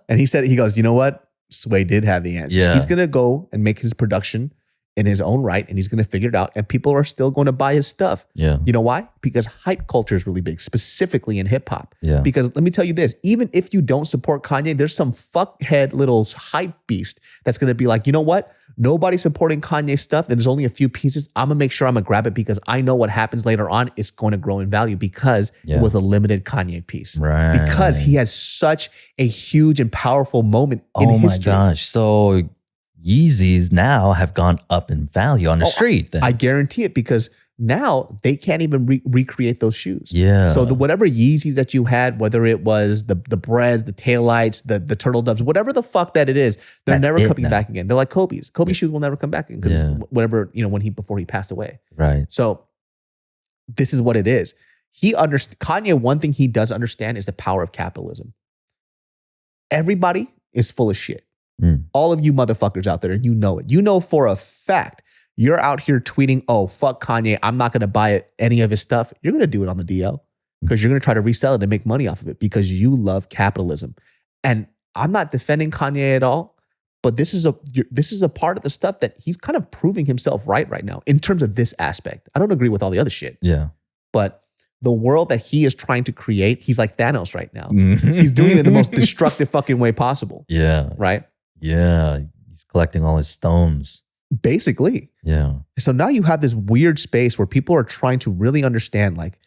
And he goes, you know what? Sway did have the answers. Yeah. He's going to go and make his production in his own right and he's going to figure it out and people are still going to buy his stuff. Yeah. You know why? Because hype culture is really big, specifically in hip hop. Yeah. Because let me tell you this, even if you don't support Kanye, there's some fuckhead little hype beast that's going to be like, you know what? Nobody's supporting Kanye stuff. Then there's only a few pieces. I'm going to make sure I'm going to grab it because I know what happens later on is going to grow in value because it was a limited Kanye piece. Right. Because he has such a huge and powerful moment in history. Oh my gosh. So Yeezys now have gone up in value on the street. Then. I guarantee it because now they can't even recreate those shoes. Yeah. So whatever Yeezys that you had, whether it was the breads, the taillights, the turtle doves, whatever the fuck that it is, they're never coming back again. They're like Kobe's. Kobe's shoes will never come back again because whatever, before he passed away. Right. So this is what it is. Kanye, one thing he does understand is the power of capitalism. Everybody is full of shit. All of you motherfuckers out there, and you know it. You know for a fact you're out here tweeting, oh, fuck Kanye, I'm not going to buy any of his stuff. You're going to do it on the DL because you're going to try to resell it and make money off of it because you love capitalism. And I'm not defending Kanye at all, but this is a part of the stuff that he's kind of proving himself right now in terms of this aspect. I don't agree with all the other shit. Yeah. But the world that he is trying to create, he's like Thanos right now. He's doing it in the most destructive fucking way possible. Yeah. Right? Yeah. He's collecting all his stones. basically. Yeah. So now you have this weird space where people are trying to really understand, like,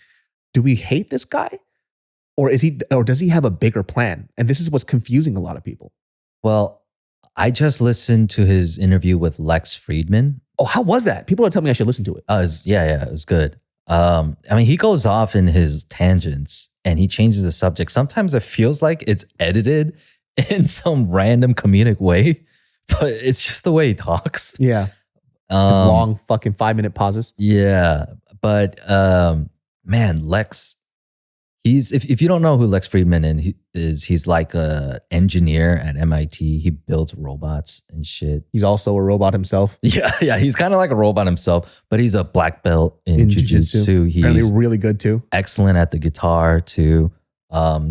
do we hate this guy? Or does he have a bigger plan? And this is what's confusing a lot of people. Well, I just listened to his interview with Lex Friedman. Oh, how was that? People are telling me I should listen to it. It was good. I mean, he goes off in his tangents and he changes the subject. Sometimes it feels like it's edited in some random comedic way, but it's just the way he talks. Yeah. His long fucking 5-minute pauses. Yeah. But man, Lex, if you don't know who Lex Friedman is, he's like a engineer at MIT. He builds robots and shit. He's also a robot himself. Yeah, he's kind of like a robot himself, but he's a black belt in jiu-jitsu. He's apparently really good too. Excellent at the guitar too.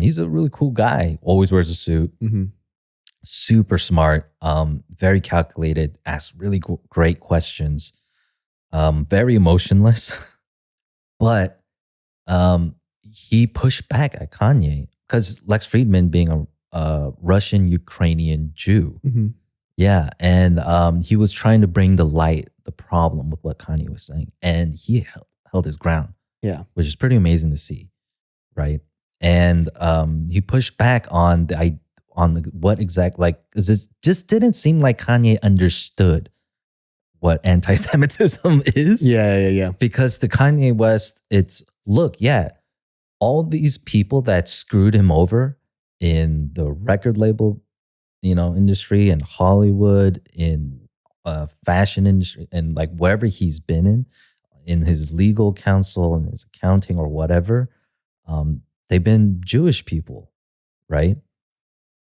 He's a really cool guy. Always wears a suit. Mm-hmm. Super smart. Very calculated. Asks really great questions. Very emotionless, but he pushed back at Kanye because Lex Friedman being a Russian Ukrainian Jew. Mm-hmm. Yeah. And he was trying to bring to light the problem with what Kanye was saying. And he held his ground. Yeah. Which is pretty amazing to see. Right. And he pushed back on what exact, like, because it just didn't seem like Kanye understood what anti-Semitism is. Yeah. Because to Kanye West, it's, look, yeah, all these people that screwed him over in the record label, industry, in Hollywood, in fashion industry, and like wherever he's been in his legal counsel and his accounting or whatever, they've been Jewish people, right?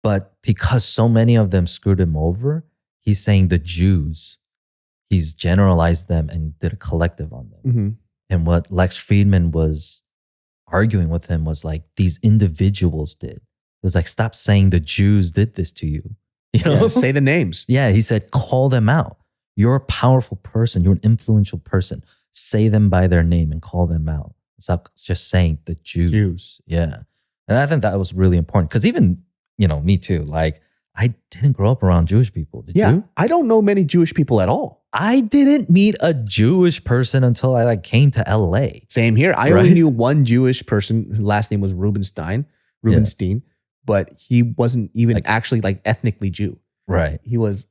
But because so many of them screwed him over, he's saying the Jews, he's generalized them and did a collective on them. Mm-hmm. And what Lex Friedman was arguing with him was like, these individuals did. It was like, stop saying the Jews did this to you. Yeah, say the names. Yeah, he said, call them out. You're a powerful person. You're an influential person. Say them by their name and call them out. Stop just saying the Jews. Yeah. And I think that was really important because even, me too, like I didn't grow up around Jewish people. Did you? I don't know many Jewish people at all. I didn't meet a Jewish person until I came to LA. Same here. I only knew one Jewish person whose last name was Rubenstein, but he wasn't even actually like ethnically Jew. Right. He was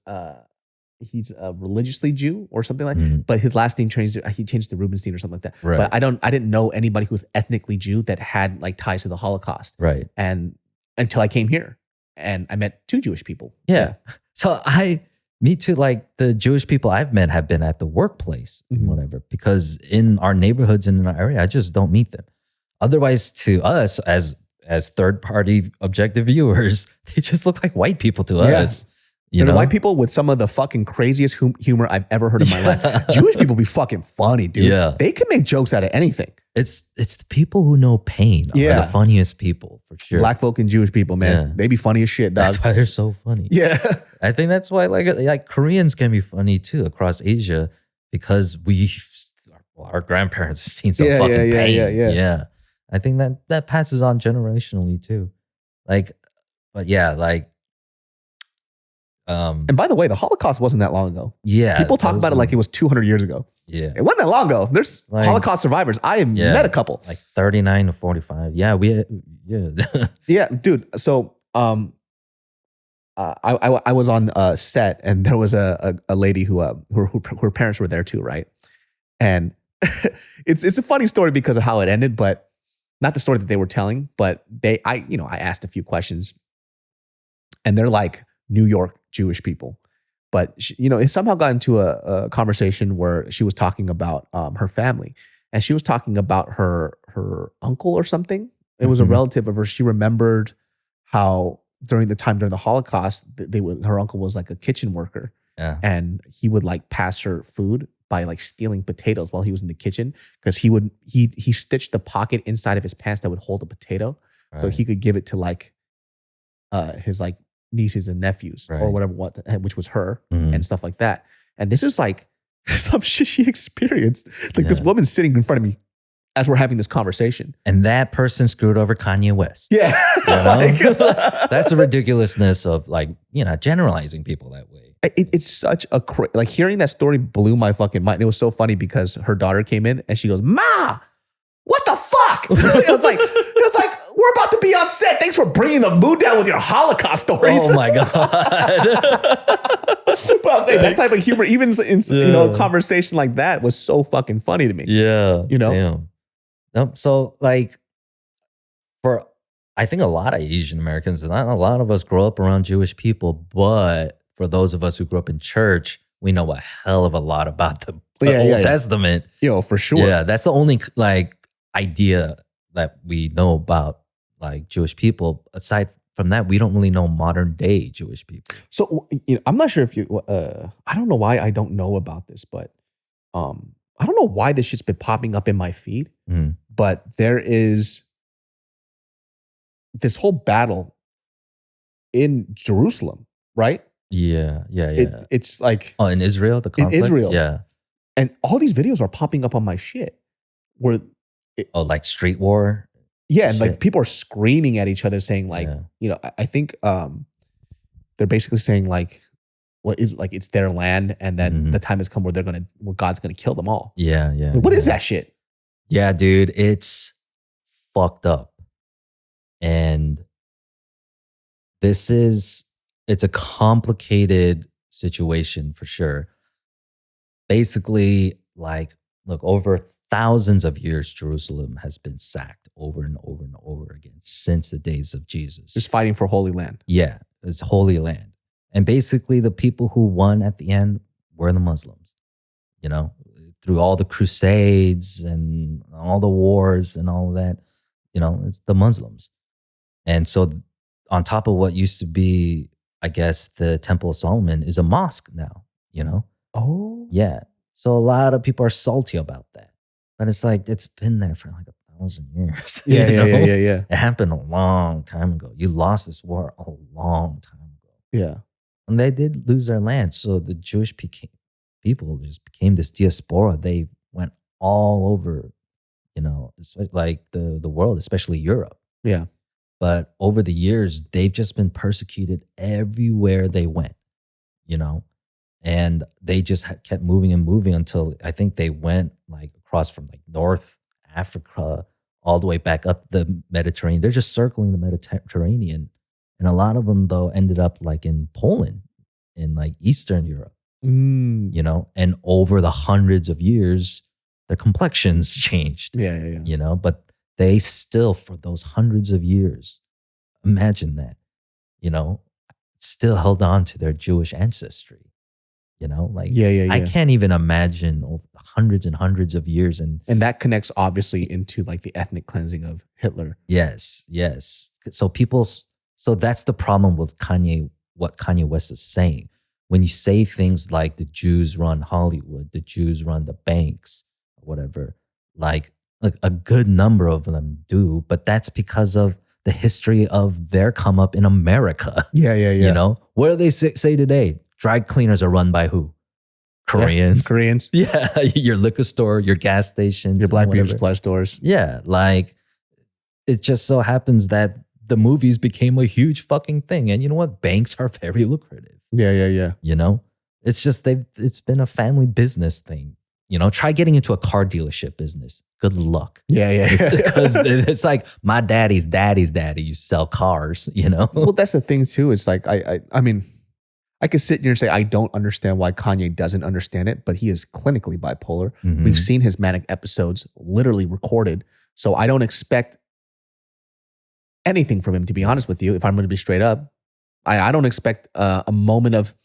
he's a religiously Jew or something like that. But his last name changed to Rubenstein or something like that. Right. But I didn't know anybody who was ethnically Jew that had like ties to the Holocaust. Right. And until I came here and I met two Jewish people. Yeah. So me too, like the Jewish people I've met have been at the workplace and whatever, because in our neighborhoods and in our area, I just don't meet them. Otherwise, to us as third-party objective viewers, they just look like white people to us. They're white people with some of the fucking craziest humor I've ever heard in my life. Jewish people be fucking funny, dude. Yeah. They can make jokes out of anything. It's the people who know pain are the funniest people, for sure. Black folk and Jewish people, man. Yeah. They be funny as shit, dog. That's why they're so funny. Yeah. I think that's why like Koreans can be funny too across Asia because our grandparents have seen some fucking pain. Yeah. I think that passes on generationally too. And by the way, the Holocaust wasn't that long ago. Yeah. People talk about it like it was 200 years ago. Yeah. It wasn't that long ago. There's Holocaust survivers. I have met a couple. Like 39 to 45. Yeah. Yeah, dude. So I was on set and there was a lady who her parents were there too, right? And it's a funny story because of how it ended, but not the story that they were telling, but I asked a few questions and they're like New York Jewish people. But it somehow got into a conversation where she was talking about her family, and she was talking about her uncle or something. It was a relative of hers. She remembered how during the Holocaust, her uncle was like a kitchen worker, and he would like pass her food by like stealing potatoes while he was in the kitchen because he stitched the pocket inside of his pants that would hold a potato, so he could give it to like his like nieces and nephews or whatever, which was her and stuff like that. And this is like some shit she experienced. Like this woman's sitting in front of me as we're having this conversation. And that person screwed over Kanye West. Yeah. That's the ridiculousness of like, generalizing people that way. It's such a like hearing that story blew my fucking mind. It was so funny because her daughter came in and she goes, "Ma, what the fuck?" It was like we're about to be on set. Thanks for bringing the mood down with your Holocaust stories. Oh my god! But I'm saying that type of humor, even in a conversation like that, was so fucking funny to me. Yeah, Damn. Nope. So like, I think a lot of Asian Americans, and a lot of us grow up around Jewish people, but for those of us who grew up in church, we know a hell of a lot about the Old Testament. Yo, for sure. Yeah, that's the only like idea that we know about like Jewish people. Aside from that, we don't really know modern day Jewish people. So I'm not sure if you. I don't know why I don't know about this, but I don't know why this shit's been popping up in my feed. But there is this whole battle in Jerusalem, right? Yeah. It's like in Israel, the conflict? In Israel, yeah. And all these videos are popping up on my shit. Where like street war. Yeah, and like people are screaming at each other, saying like, I think they're basically saying like, what is like it's their land, and then the time has come where God's gonna kill them all. Yeah. Like, what is that shit? Yeah, dude, it's fucked up. And it's a complicated situation for sure. Basically, like, look, over thousands of years, Jerusalem has been sacked over and over and over again since the days of Jesus. Just fighting for Holy Land. Yeah, it's Holy Land. And basically, the people who won at the end were the Muslims, through all the crusades and all the wars and all of that, it's the Muslims. And so on top of what used to be, I guess, the Temple of Solomon is a mosque now, Oh. Yeah. So a lot of people are salty about that. But it's like, it's been there for like 1,000 years. Yeah. It happened a long time ago. You lost this war a long time ago. Yeah. And they did lose their land. So the Jewish people just became this diaspora. They went all over, like the world, especially Europe. Yeah. But over the years, they've just been persecuted everywhere they went, and they just kept moving and moving until I think they went like across from like North Africa all the way back up the Mediterranean. They're just circling the Mediterranean. And a lot of them, though, ended up like in Poland, in like Eastern Europe, and over the hundreds of years, their complexions changed. Yeah. But they still, for those hundreds of years, imagine that, still held on to their Jewish ancestry. I can't even imagine over hundreds and hundreds of years. And that connects obviously into like the ethnic cleansing of Hitler. Yes. So that's the problem with Kanye, what Kanye West is saying. When you say things like the Jews run Hollywood, the Jews run the banks, or whatever, like a good number of them do, but that's because of the history of their come up in America. Yeah. What do they say today? Dry cleaners are run by who? Koreans. Yeah, Koreans. Yeah, your liquor store, your gas stations. Your Black Beauty Supply stores. Yeah, like it just so happens that the movies became a huge fucking thing. And you know what? Banks are very lucrative. Yeah. It's just it's been a family business thing. Try getting into a car dealership business. Good luck. Yeah. Because it's like my daddy's daddy used to sell cars, Well, that's the thing too. It's like, I mean, I could sit here and say, I don't understand why Kanye doesn't understand it, but he is clinically bipolar. Mm-hmm. We've seen his manic episodes literally recorded. So I don't expect anything from him, to be honest with you. If I'm going to be straight up, I don't expect a moment of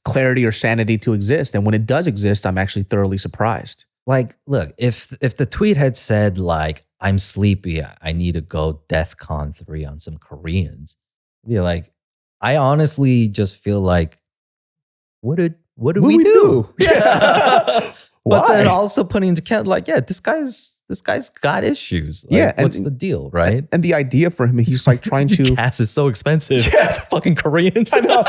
clarity or sanity to exist. And when it does exist, I'm actually thoroughly surprised. Like, look, if the tweet had said like, I'm sleepy, I need to go DEFCON 3 on some Koreans, I'd be like, I honestly just feel like, what did we do? Yeah. But then also putting into account, like, yeah, this guy's got issues. Like, yeah, what's the deal, right? And the idea for him, he's like trying to gas is so expensive. Yeah. Fucking Koreans. I know.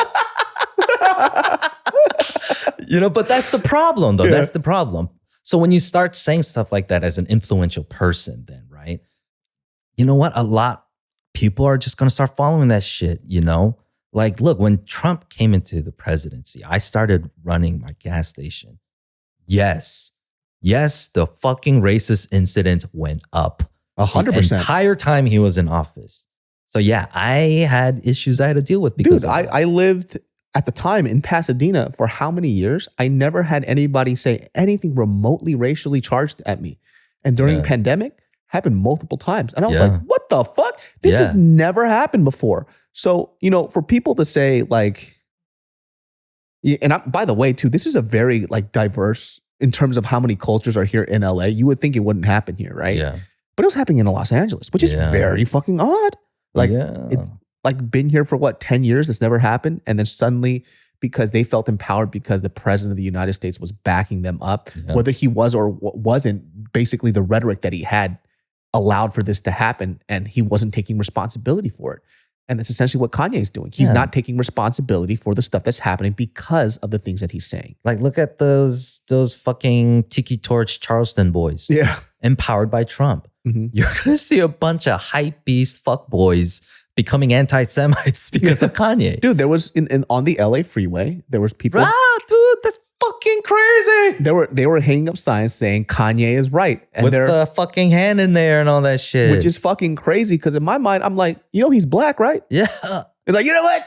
But that's the problem, though. Yeah. That's the problem. So when you start saying stuff like that as an influential person, then, right? You know what? People are just going to start following that shit, Like, look, when Trump came into the presidency, I started running my gas station. Yes, the fucking racist incidents went up. 100%. The entire time he was in office. So yeah, I had issues I had to deal with because Dude, I lived at the time in Pasadena for how many years? I never had anybody say anything remotely racially charged at me. And during the pandemic, happened multiple times. And I was like, what the fuck? This has never happened before. So, for people to say like, and by the way, too, this is a very like diverse in terms of how many cultures are here in LA. You would think it wouldn't happen here, right? Yeah. But it was happening in Los Angeles, which is very fucking odd. Like, it's like been here for what, 10 years? It's never happened. And then suddenly, because they felt empowered because the president of the United States was backing them up, whether he was or wasn't, basically the rhetoric that he had allowed for this to happen, and he wasn't taking responsibility for it. And that's essentially what Kanye is doing. He's not taking responsibility for the stuff that's happening because of the things that he's saying. Like, look at those fucking Tiki Torch Charleston boys. Yeah. Empowered by Trump. Mm-hmm. You're going to see a bunch of hype beast fuckboys becoming anti-Semites because of Kanye. Dude, there was on the LA freeway, there was people. Dude, that's fucking crazy. They were hanging up signs saying Kanye is right. And with the fucking hand in there and all that shit. Which is fucking crazy because in my mind, I'm like, he's black, right? Yeah. It's like, you know what?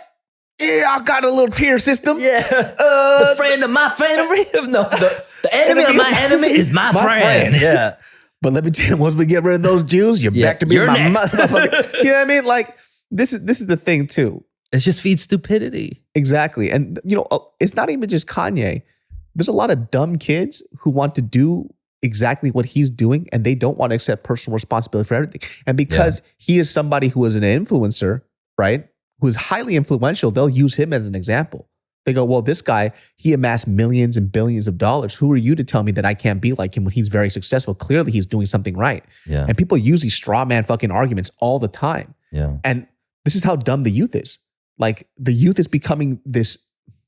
Yeah, I got a little tier system. Yeah. The friend of my friend. No, the enemy of my enemy is my friend. Yeah. But let me tell you, once we get rid of those Jews, you're back to being my motherfucker. You know what I mean? Like, this is the thing too. It just feeds stupidity. Exactly. And it's not even just Kanye. There's a lot of dumb kids who want to do exactly what he's doing, and they don't want to accept personal responsibility for everything. And because he is somebody who is an influencer, right? Who is highly influential, they'll use him as an example. They go, well, this guy, he amassed millions and billions of dollars. Who are you to tell me that I can't be like him when he's very successful? Clearly, he's doing something right. Yeah. And people use these straw man fucking arguments all the time. Yeah. And this is how dumb the youth is. Like, the youth is becoming this,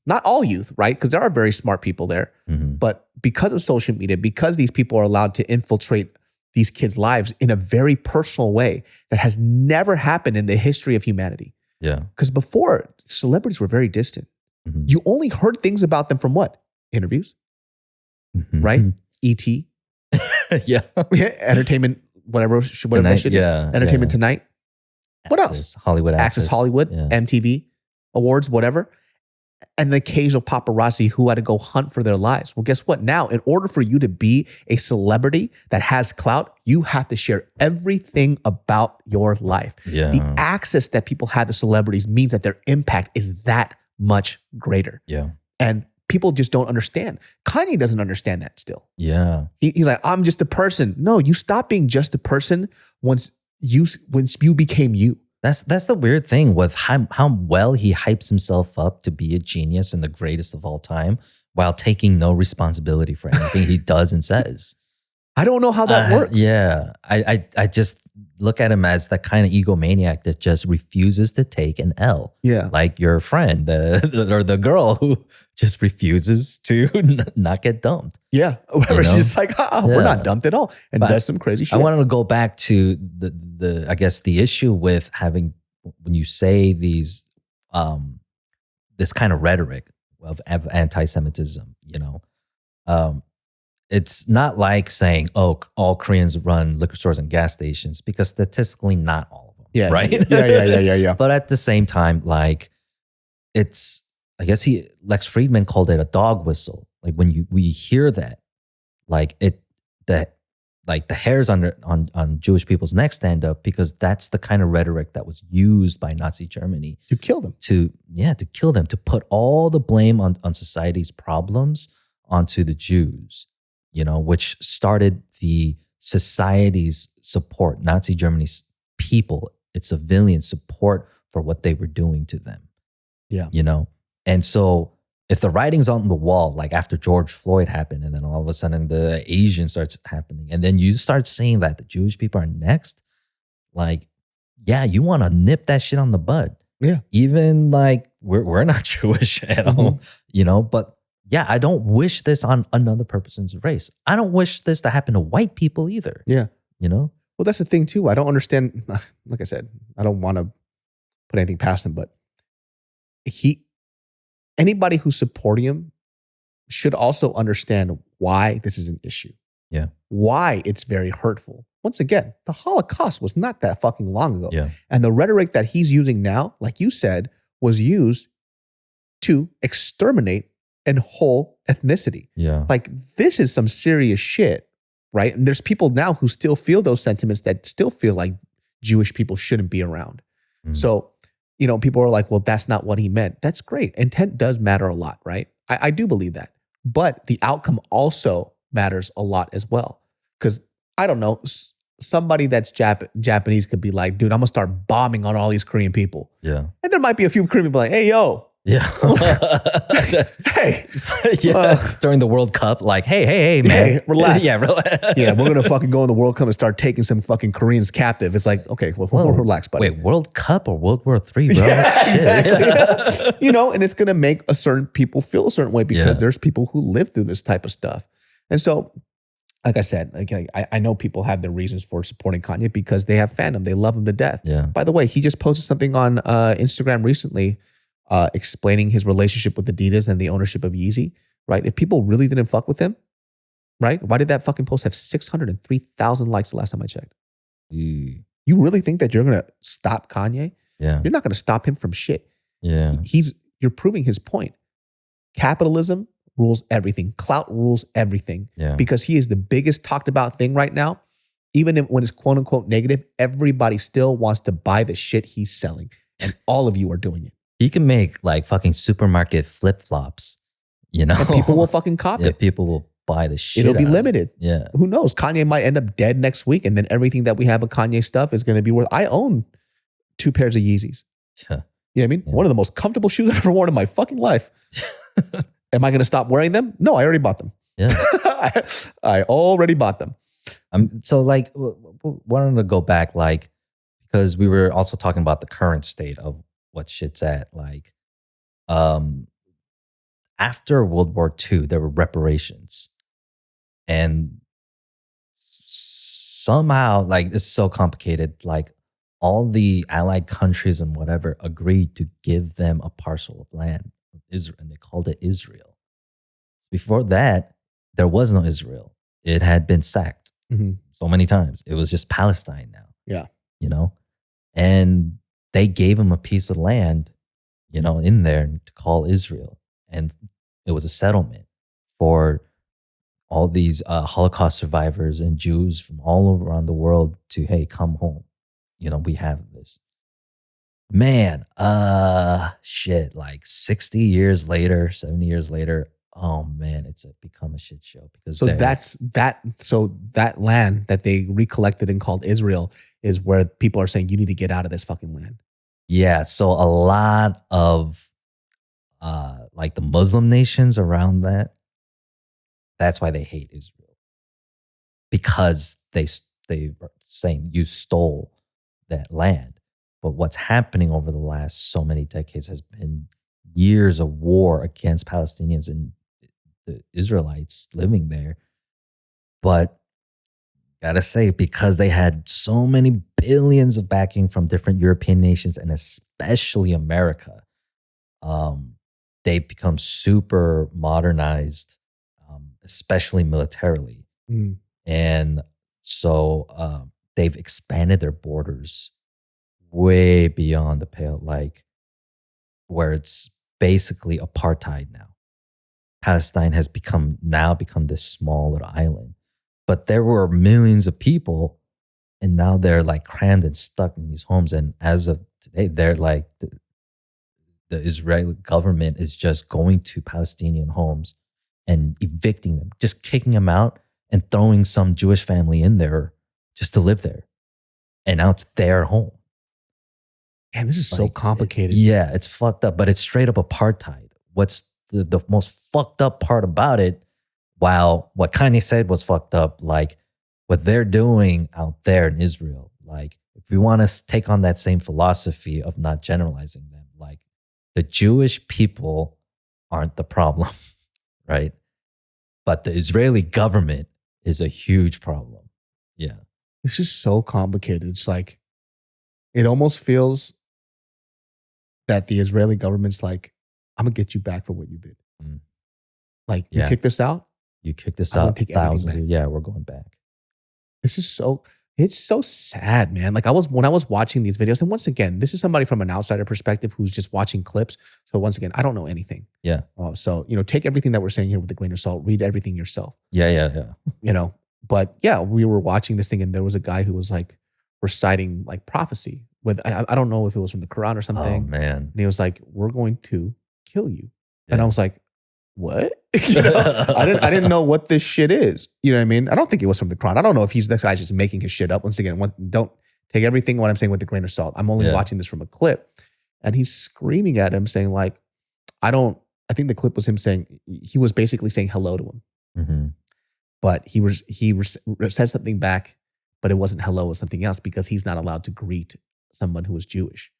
not all youth, right? Because there are very smart people there. Mm-hmm. But because of social media, because these people are allowed to infiltrate these kids' lives in a very personal way that has never happened in the history of humanity. Yeah. Because before, celebrities were very distant. Mm-hmm. You only heard things about them from what? Interviews, right? E.T. Yeah. Entertainment, whatever Tonight, that shit is. Entertainment Tonight. What else? Hollywood Access Hollywood, MTV Awards, whatever. And the occasional paparazzi who had to go hunt for their lives. Well, guess what? Now, in order for you to be a celebrity that has clout, you have to share everything about your life. Yeah. The access that people have to celebrities means that their impact is that much greater. Yeah. And people just don't understand. Kanye doesn't understand that still. Yeah. He's like, I'm just a person. No, you stop being just a person once you became you. That's the weird thing with how well he hypes himself up to be a genius and the greatest of all time while taking no responsibility for anything he does and says. I don't know how that works. Yeah. I just look at him as that kind of egomaniac that just refuses to take an L. Yeah. Like your friend or the girl who just refuses to not get dumped. Yeah. She's just like, we're not dumped at all. And does some crazy shit. I wanted to go back to the I guess the issue with having, when you say these, this kind of rhetoric of anti-Semitism, it's not like saying, oh, all Koreans run liquor stores and gas stations, because statistically not all of them. Yeah. Right. Yeah. But at the same time, like, it's, I guess Lex Friedman called it a dog whistle. Like when we hear that, like the hairs on Jewish people's necks stand up, because that's the kind of rhetoric that was used by Nazi Germany to kill them. To kill them, to put all the blame on society's problems onto the Jews, which started the society's support, Nazi Germany's people, its civilian support for what they were doing to them. Yeah. And so if the writing's on the wall, like after George Floyd happened, and then all of a sudden the Asian starts happening, and then you start seeing that the Jewish people are next, like, yeah, you want to nip that shit on the bud. Yeah. Even like we're not Jewish at all, but yeah, I don't wish this on another person's race. I don't wish this to happen to white people either. Yeah. Well, that's the thing too. I don't understand. Like I said, I don't want to put anything past them, but anybody who's supporting him should also understand why this is an issue. Yeah. Why it's very hurtful. Once again, the Holocaust was not that fucking long ago. Yeah. And the rhetoric that he's using now, like you said, was used to exterminate a whole ethnicity. Yeah. Like, this is some serious shit, right? And there's people now who still feel those sentiments, that still feel like Jewish people shouldn't be around. So, people are like, well, that's not what he meant. That's great. Intent does matter a lot, right? I do believe that. But the outcome also matters a lot as well. Because, I don't know, somebody that's Japanese could be like, dude, I'm going to start bombing on all these Korean people. Yeah. And there might be a few Korean people like, hey, yo. Yeah. Hey. During the World Cup, like, hey, man. Hey, relax. Yeah, relax. Yeah, we're going to fucking go in the World Cup and start taking some fucking Koreans captive. It's like, okay, well, relax, buddy. Wait, World Cup or World War III, bro? Yeah, exactly. And it's going to make a certain people feel a certain way because there's people who live through this type of stuff. And so, like I said, I know people have their reasons for supporting Kanye because they have fandom. They love him to death. Yeah. By the way, he just posted something on Instagram recently explaining his relationship with Adidas and the ownership of Yeezy, right? If people really didn't fuck with him, right? Why did that fucking post have 603,000 likes the last time I checked? You really think that you're going to stop Kanye? Yeah. You're not going to stop him from shit. Yeah. You're proving his point. Capitalism rules everything. Clout rules everything. Yeah. Because he is the biggest talked about thing right now. Even when it's quote unquote negative, everybody still wants to buy the shit he's selling. And all of you are doing it. He can make like fucking supermarket flip-flops, And people will fucking copy it. People will buy the shit. It'll be limited. Yeah. Who knows? Kanye might end up dead next week. And then everything that we have of Kanye stuff is going to be worth. I own 2 pairs of Yeezys. Yeah. You know what I mean? Yeah. One of the most comfortable shoes I've ever worn in my fucking life. Am I going to stop wearing them? No, I already bought them. Yeah. I already bought them. So like, wanted to go back, like, because we were also talking about the current state of what shit's at. Like, after World War II, there were reparations. And somehow, like, this is so complicated, like, all the allied countries and whatever agreed to give them a parcel of land of Israel, and they called it Israel. Before that, there was no Israel. It had been sacked so many times. It was just Palestine now. Yeah. And they gave him a piece of land, in there to call Israel. And it was a settlement for all these Holocaust survivors and Jews from all over around the world to, hey, come home. We have this. Man, shit, like 60 years later, 70 years later, oh man, it's become a shit show. Because so that land that they recollected and called Israel is where people are saying you need to get out of this fucking land. Yeah, so a lot of like the Muslim nations around that's why they hate Israel. Because they are saying you stole that land. But what's happening over the last so many decades has been years of war against Palestinians and the Israelites living there. But gotta say, because they had so many billions of backing from different European nations and especially America, they've become super modernized, especially militarily. And so they've expanded their borders way beyond the pale, like where it's basically apartheid now. Palestine has become this small little island. But there were millions of people, and now they're like crammed and stuck in these homes. And as of today, they're like, the Israeli government is just going to Palestinian homes and evicting them, just kicking them out and throwing some Jewish family in there just to live there. And now it's their home. Man, this is so complicated. It's fucked up, but it's straight up apartheid. What's the most fucked up part about it, while what Kanye said was fucked up, like what they're doing out there in Israel, like if we want to take on that same philosophy of not generalizing them, like the Jewish people aren't the problem, right? But the Israeli government is a huge problem. Yeah. It's just so complicated. It's like, it almost feels that the Israeli government's like, I'm gonna get you back for what you did. Mm. Like, you Yeah. kick this out, You kick this I'm gonna out take everything thousands back. of, yeah, we're going back. This is so, it's so sad, man. Like when I was watching these videos, and once again, this is somebody from an outsider perspective who's just watching clips. So once again, I don't know anything. Yeah. So, take everything that we're saying here with a grain of salt, read everything yourself, Yeah. but yeah, we were watching this thing and there was a guy who was like reciting like prophecy with, I don't know if it was from the Quran or Oh, something. man. And he was like, we're going to kill you. Yeah. And I was like, what? I didn't know what this shit is. You know what I mean? I don't think it was from the Quran. I don't know if this guy's just making his shit up. Once again, don't take everything what I'm saying with a grain of salt. I'm only watching this from a clip. And he's screaming at him saying like, I think the clip was him saying, he was basically saying hello to him. Mm-hmm. But he said something back, but it wasn't hello, it was something else because he's not allowed to greet someone who is Jewish.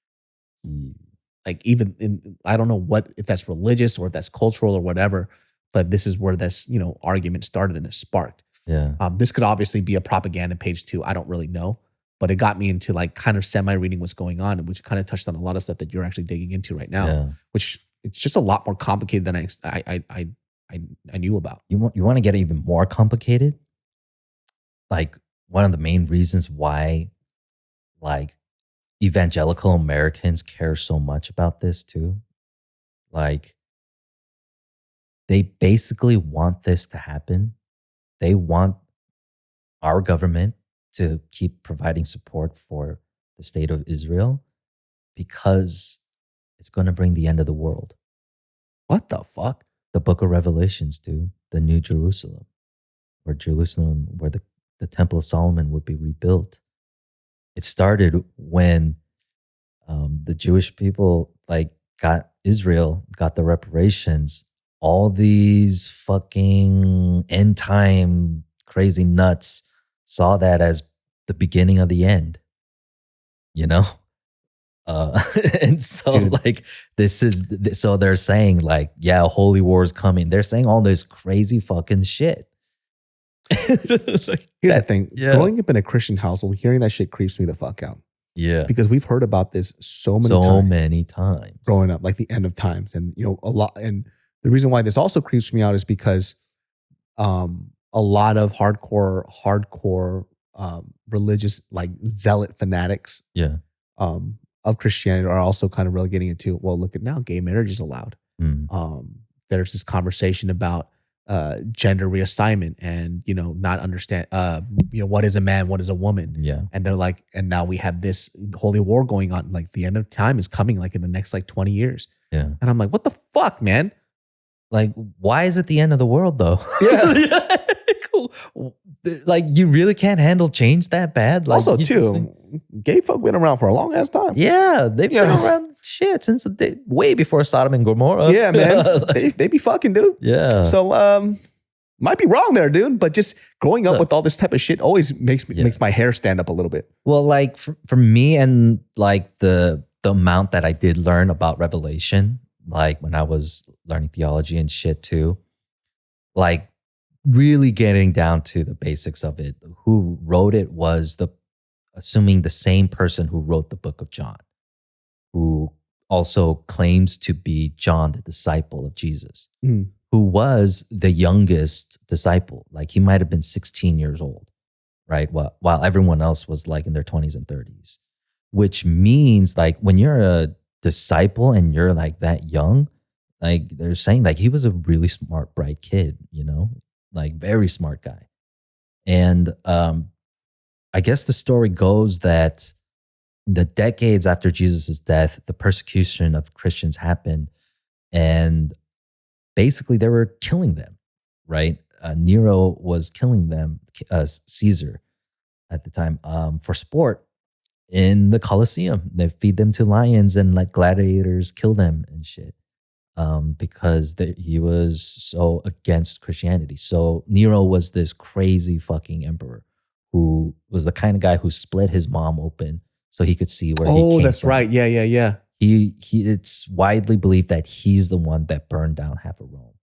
Like even I don't know if that's religious or if that's cultural or whatever, but this is where this, argument started and it sparked. Yeah. This could obviously be a propaganda page too. I don't really know, but it got me into like kind of semi-reading what's going on, which kind of touched on a lot of stuff that you're actually digging into right now, which it's just a lot more complicated than I knew about. You want to get even more complicated? Like one of the main reasons why like evangelical Americans care so much about this too. Like they basically want this to happen. They want our government to keep providing support for the state of Israel because it's going to bring the end of the world. What the fuck? The book of Revelations, dude. The New Jerusalem, where the Temple of Solomon would be rebuilt. It started when the Jewish people got the reparations. All these fucking end time crazy nuts saw that as the beginning of the end, and so dude. So they're saying like, yeah, a holy war is coming. They're saying all this crazy fucking shit. Here's the thing. Yeah. Growing up in a Christian household, hearing that shit creeps me the fuck out. Yeah. Because we've heard about this so many times growing up, like the end of times. And, a lot. And the reason why this also creeps me out is because a lot of hardcore religious, like zealot fanatics of Christianity are also kind of relegating it to, well, look at now, gay marriage is allowed. There's this conversation about gender reassignment and, not understand, what is a man, what is a woman. Yeah. And they're like, and now we have this holy war going on. Like the end of time is coming like in the next 20 years. Yeah. And I'm like, what the fuck, man? Like, why is it the end of the world though? Yeah. Cool. Like you really can't handle change that bad. Like, also too, gay folk been around for a long ass time. Yeah. They've been around shit since way before Sodom and Gomorrah. Yeah, man. they be fucking, dude. Yeah. So, might be wrong there, dude. But just growing up with all this type of shit always makes my hair stand up a little bit. Well, like for me and like the amount that I did learn about Revelation, like when I was learning theology and shit too, like really getting down to the basics of it. Who wrote it was assuming the same person who wrote the book of John, who also claims to be John, the disciple of Jesus, who was the youngest disciple. Like he might have been 16 years old, right? While everyone else was like in their 20s and 30s, which means like when you're a disciple and you're like that young, like they're saying like he was a really smart, bright kid, like very smart guy. And I guess the story goes that the decades after Jesus' death, the persecution of Christians happened, and basically they were killing them, right? Nero was killing them, Caesar at the time, for sport in the Colosseum. They feed them to lions and let gladiators kill them and shit, because he was so against Christianity. So Nero was this crazy fucking emperor who was the kind of guy who split his mom open so he could see where he came from. Oh, that's right. Yeah. It's widely believed that he's the one that burned down half of Rome.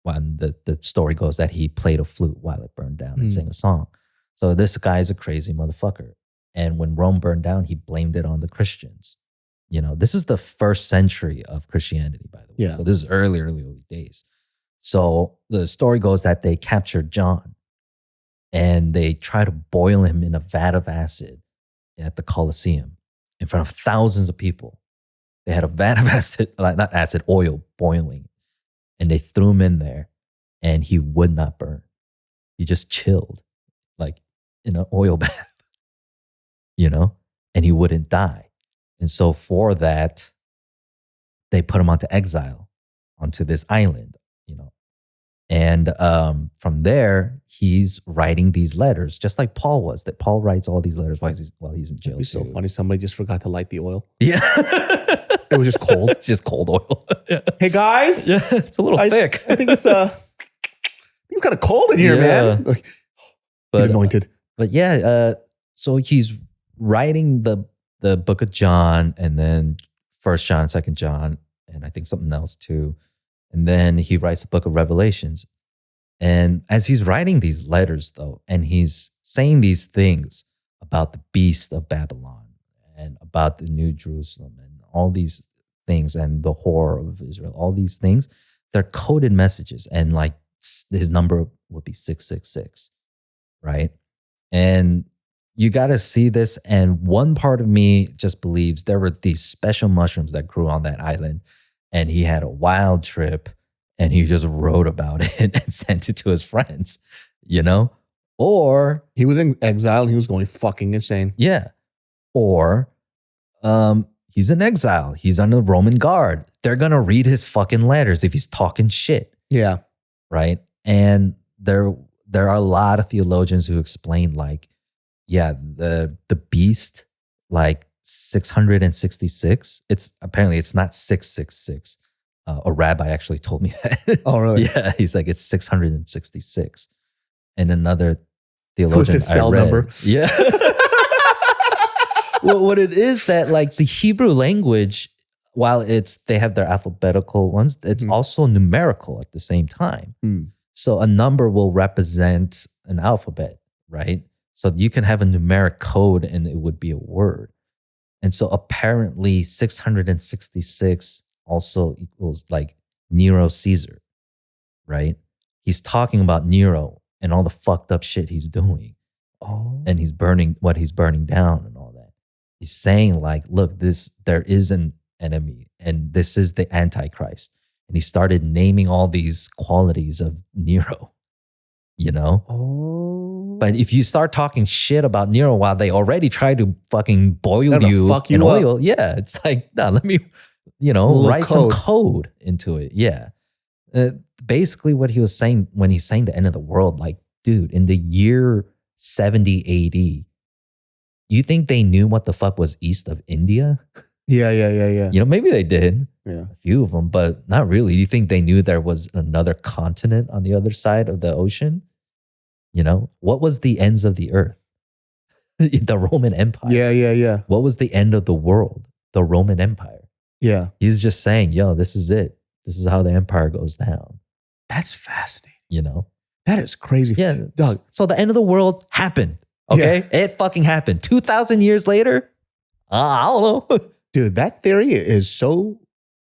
When the story goes that he played a flute while it burned down and sang a song. So this guy's a crazy motherfucker. And when Rome burned down, he blamed it on the Christians. This is the first century of Christianity, by the way. Yeah. So this is early days. So the story goes that they captured John and they try to boil him in a vat of acid at the Colosseum in front of thousands of people. They had a vat of acid, not acid, oil boiling. And they threw him in there and he would not burn. He just chilled like in an oil bath, and he wouldn't die. And so for that, they put him onto exile, onto this island, And from there, he's writing these letters, just like Paul was. That Paul writes all these letters while he's in jail. It'd be so funny. Somebody just forgot to light the oil. Yeah. It was just cold. It's just cold oil. Yeah. Hey guys. Yeah, it's a little thick. I think it's kind of cold in here, man. Like, he's anointed. But yeah, so he's writing the book of John, and then 1 John, 2 John, and I think something else too. And then he writes the book of Revelations. And as he's writing these letters, though, and he's saying these things about the beast of Babylon and about the New Jerusalem and all these things and the horror of Israel, all these things, they're coded messages. And like his number would be 666, right? And you got to see this. And one part of me just believes there were these special mushrooms that grew on that island. And he had a wild trip and he just wrote about it and sent it to his friends, Or he was in exile and he was going fucking insane. Yeah. Or he's in exile. He's under Roman guard. They're going to read his fucking letters if he's talking shit. Yeah. Right? And there are a lot of theologians who explain the beast, 666. It's not 666. A rabbi actually told me that. Oh, really? Yeah, he's like, it's 666. And another theologian, what's his cell number? Yeah. Well, what it is that the Hebrew language, while they have their alphabetical ones, it's also numerical at the same time. So a number will represent an alphabet, right? So you can have a numeric code and it would be a word. And so apparently 666 also equals Nero Caesar, right? He's talking about Nero and all the fucked up shit he's doing. Oh. And he's burning down and all that. He's saying look, there is an enemy and this is the Antichrist. And he started naming all these qualities of Nero, Oh. But if you start talking shit about Nero while they already tried to fucking boil you in oil, yeah, it's no, let me, write some code into it. Yeah. Basically what he was saying when he's saying the end of the world, dude, in the year 70 AD, you think they knew what the fuck was east of India? Yeah. Maybe they did. Yeah. A few of them, but not really. You think they knew there was another continent on the other side of the ocean? What was the ends of the earth? The Roman Empire. Yeah. What was the end of the world? The Roman Empire. Yeah. He's just saying, yo, this is it. This is how the empire goes down. That's fascinating. That is crazy. Yeah. Doug. So the end of the world happened. Okay. Yeah. It fucking happened. 2,000 years later? I don't know. Dude, that theory is so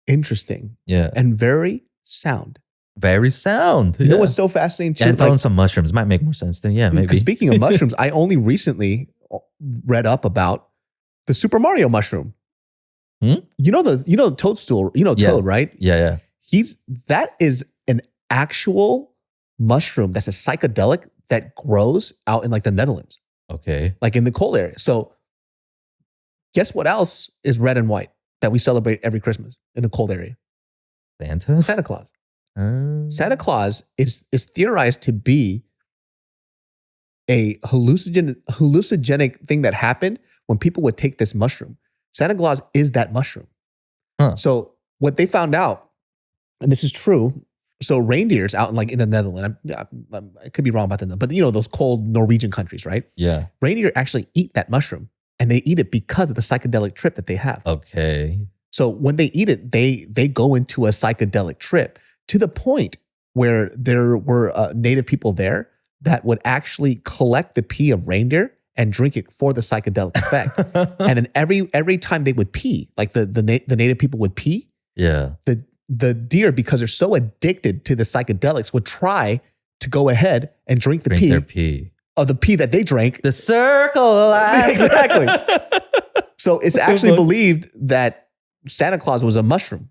interesting. Yeah. And very sound. Very sound. You know what's so fascinating too? And throwing some mushrooms might make more sense than, maybe. Because speaking of mushrooms, I only recently read up about the Super Mario mushroom. Toadstool, Toad, right? Yeah. That is an actual mushroom that's a psychedelic that grows out in the Netherlands. Okay. In the cold area. So guess what else is red and white that we celebrate every Christmas in the cold area? Santa Claus. Santa Claus is theorized to be a hallucinogenic thing that happened when people would take this mushroom. Santa Claus is that mushroom. Huh. So what they found out, and this is true, so reindeers out in the Netherlands, I could be wrong about them, but those cold Norwegian countries, right? Yeah. Reindeer actually eat that mushroom, and they eat it because of the psychedelic trip that they have. Okay. So when they eat it, they go into a psychedelic trip to the point where there were native people there that would actually collect the pee of reindeer and drink it for the psychedelic effect. And then every time they would pee, like the native people would pee, Yeah. the deer, because they're so addicted to the psychedelics, would try to go ahead and drink the Drink their pee pee. of the pee that they drank. The circle of life. Exactly. So it's actually believed that Santa Claus was a mushroom.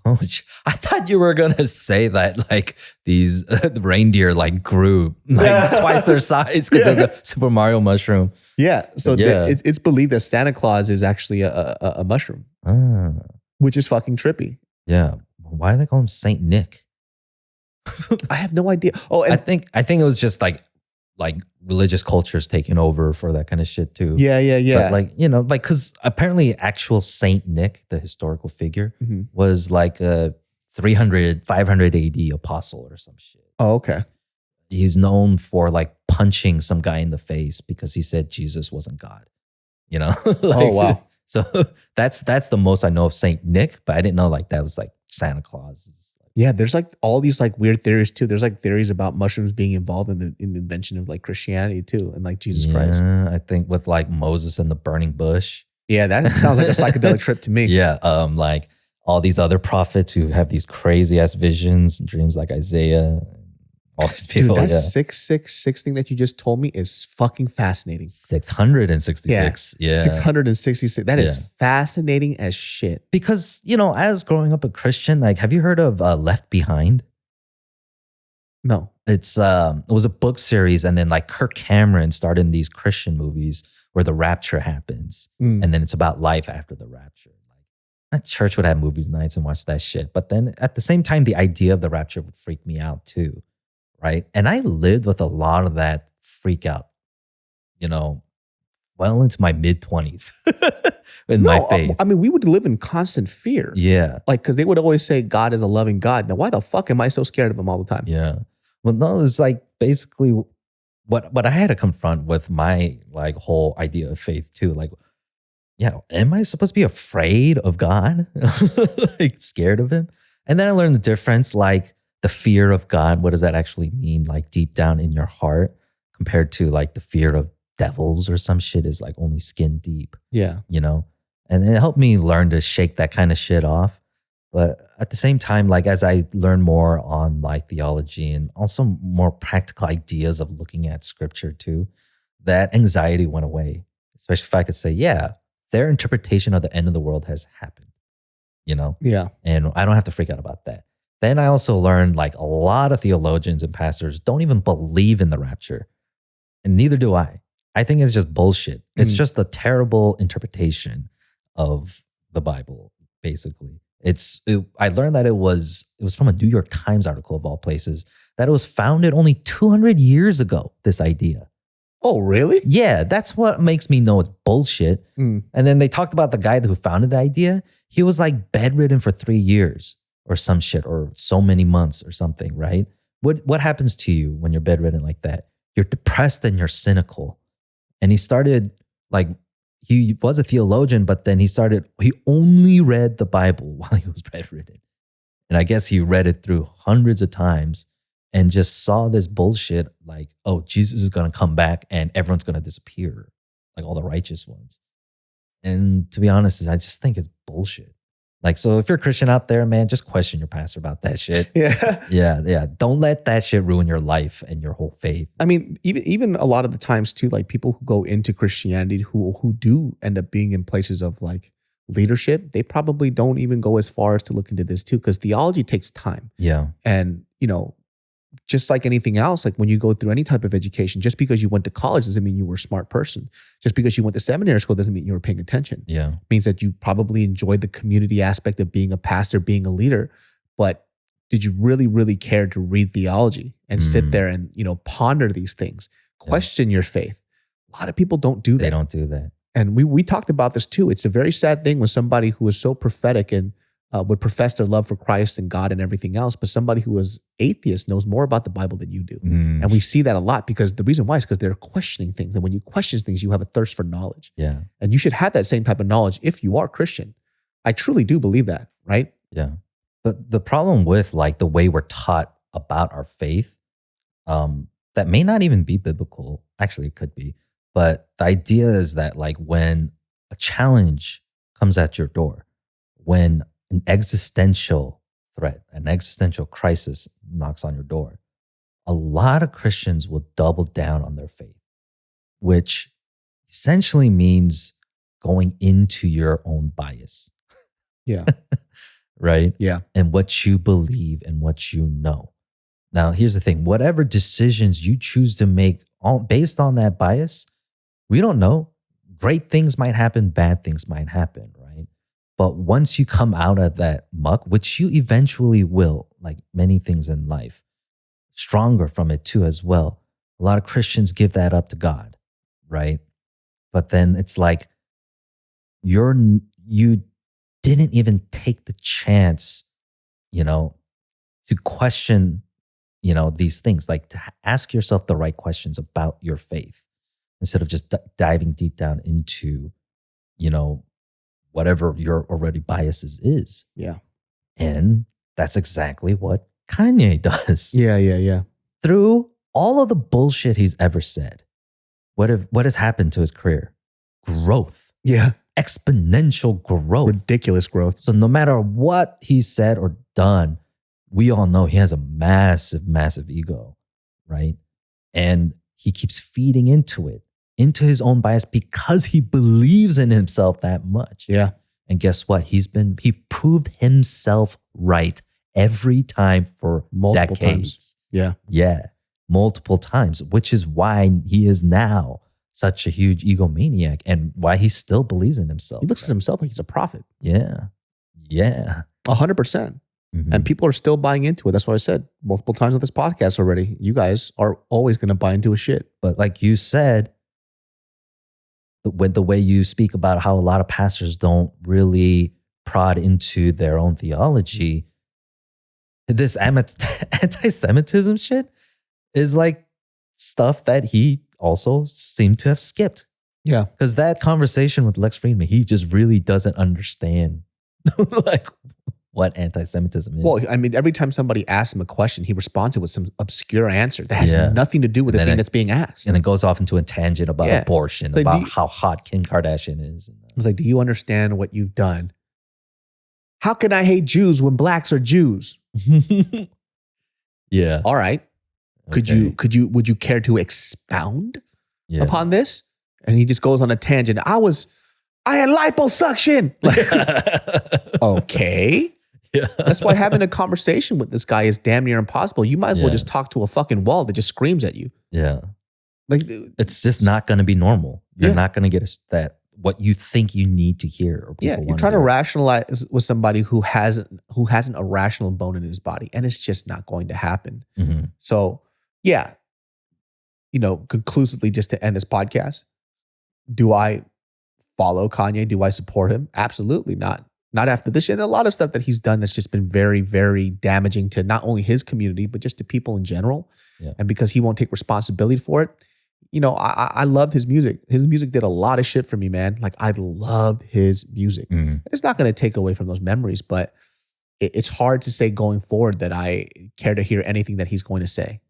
Oh, I thought you were gonna say that like these reindeer like grew like twice their size because of the Super Mario mushroom. Yeah. So Yeah. it's believed that Santa Claus is actually a mushroom, which is fucking trippy. Yeah. Why do they call him Saint Nick? I have no idea. Oh, and I think it was just like religious cultures taking over for that kind of shit too. yeah. But like, you know, like, because apparently actual Saint Nick, the historical figure, Mhm. was like a 500 AD apostle or some shit. Oh, okay. He's known for like punching some guy in the face because he said Jesus wasn't God. You know? Oh, wow. So that's the most I know of Saint Nick, but I didn't know like that was like Santa Claus. Yeah, there's like all these like weird theories too. There's like theories about mushrooms being involved in the invention of like Christianity too, and like Jesus Christ. I think with like Moses and the burning bush. Yeah, that sounds like a psychedelic trip to me. Yeah, like all these other prophets who have these crazy ass visions and dreams, like Isaiah. All these people. Dude, that 666 thing that you just told me is fucking fascinating. 666. Yeah. 666. That is Yeah. fascinating as shit. Because, you know, as growing up a Christian, like, have you heard of Left Behind? No. It was a book series, and then like Kirk Cameron starred in these Christian movies where the rapture happens, and then it's about life after the rapture. Like, my church would have movie nights and watch that shit, but then at the same time, the idea of the rapture would freak me out too, right? And I lived with a lot of that freak out, you know, well into my mid-20s in my faith. I mean, we would live in constant fear. Yeah. Like, because they would always say God is a loving God. Now, why the fuck am I so scared of him all the time? Yeah. Well, no, it's like basically what I had to confront with my like whole idea of faith too. Like, yeah, am I supposed to be afraid of God? Like scared of him? And then I learned the difference, like the fear of God. What does that actually mean? Like deep down in your heart, compared to like the fear of devils or some shit is like only skin deep. Yeah. You know? And it helped me learn to shake that kind of shit off. But at the same time, like as I learn more on like theology and also more practical ideas of looking at scripture too, that anxiety went away. Especially if I could say, yeah, their interpretation of the end of the world has happened, you know? Yeah. And I don't have to freak out about that. Then I also learned like a lot of theologians and pastors don't even believe in the rapture. And neither do I. I think it's just bullshit. It's just a terrible interpretation of the Bible, basically. I learned that it was from a New York Times article of all places, that it was founded only 200 years ago, this idea. Oh, really? Yeah, that's what makes me know it's bullshit. And then they talked about the guy who founded the idea. He was like bedridden for 3 years or some shit, or so many months or something, right? What happens to you when you're bedridden like that? You're depressed and you're cynical. And he started like, he was a theologian, but then he only read the Bible while he was bedridden. And I guess he read it through hundreds of times and just saw this bullshit like, oh, Jesus is going to come back and everyone's going to disappear, like all the righteous ones. And to be honest, I just think it's bullshit. Like, so if you're a Christian out there, man, just question your pastor about that shit. Yeah. Yeah. Don't let that shit ruin your life and your whole faith. I mean, even a lot of the times too, like people who go into Christianity who do end up being in places of like leadership, they probably don't even go as far as to look into this too, because theology takes time. Yeah. And, you know, just like anything else, like when you go through any type of education, just because you went to college doesn't mean you were a smart person. Just because you went to seminary school doesn't mean you were paying attention. Yeah. It means that you probably enjoyed the community aspect of being a pastor, being a leader, but did you really, really care to read theology and sit there and, you know, ponder these things, question your faith? A lot of people don't do that. They don't do that. And we talked about this too. It's a very sad thing when somebody who is so prophetic and would profess their love for Christ and God and everything else, but somebody who is atheist knows more about the Bible than you do. And we see that a lot because the reason why is because they're questioning things. And when you question things, you have a thirst for knowledge. Yeah. And you should have that same type of knowledge if you are Christian. I truly do believe that, right? Yeah. But the problem with like the way we're taught about our faith, that may not even be biblical. Actually, it could be. But the idea is that like when a challenge comes at your door, when an existential threat, an existential crisis knocks on your door, a lot of Christians will double down on their faith, which essentially means going into your own bias. Yeah. Right? Yeah. And what you believe and what you know. Now, here's the thing. Whatever decisions you choose to make based on that bias, we don't know. Great things might happen, bad things might happen, right? But once you come out of that muck, which you eventually will, like many things in life, stronger from it too as well. A lot of Christians give that up to God, right? But then it's like you didn't even take the chance, to question, these things, like to ask yourself the right questions about your faith instead of just diving deep down into, whatever your already biases is. Yeah. And that's exactly what Kanye does. Yeah. Through all of the bullshit he's ever said, what has happened to his career? Growth. Yeah. Exponential growth. Ridiculous growth. So no matter what he said or done, we all know he has a massive, massive ego, right? And he keeps feeding into it, into his own bias because he believes in himself that much. Yeah. And guess what? He proved himself right every time for Multiple decades. times. Yeah. Yeah. Multiple times, which is why he is now such a huge egomaniac and why he still believes in himself. He looks at himself like he's a prophet. Yeah. Yeah. 100%. And people are still buying into it. That's why I said multiple times on this podcast already, you guys are always going to buy into a shit. But like you said, the way you speak about how a lot of pastors don't really prod into their own theology, this anti-Semitism shit is like stuff that he also seemed to have skipped. Yeah. Because that conversation with Lex Friedman, he just really doesn't understand like what anti-Semitism is. Well, I mean, every time somebody asks him a question, he responds with some obscure answer that has nothing to do with the thing that's being asked. And then goes off into a tangent about abortion, like, about how hot Kim Kardashian is. It's like, do you understand what you've done? How can I hate Jews when blacks are Jews? Yeah. All right. Would you care to expound upon this? And he just goes on a tangent. I had liposuction. Like, okay. Yeah. That's why having a conversation with this guy is damn near impossible. You might as well just talk to a fucking wall that just screams at you. Yeah. Like, it's just not going to be normal. You're not going to get that what you think you need to hear. Or you're trying to rationalize with somebody who hasn't a rational bone in his body, and it's just not going to happen. Mm-hmm. So, conclusively, just to end this podcast, do I follow Kanye? Do I support him? Absolutely not. Not after this shit. And a lot of stuff that he's done that's just been very, very damaging to not only his community, but just to people in general. Yeah. And because he won't take responsibility for it, I loved his music. His music did a lot of shit for me, man. Like, I loved his music. Mm-hmm. It's not going to take away from those memories, but it's hard to say going forward that I care to hear anything that he's going to say.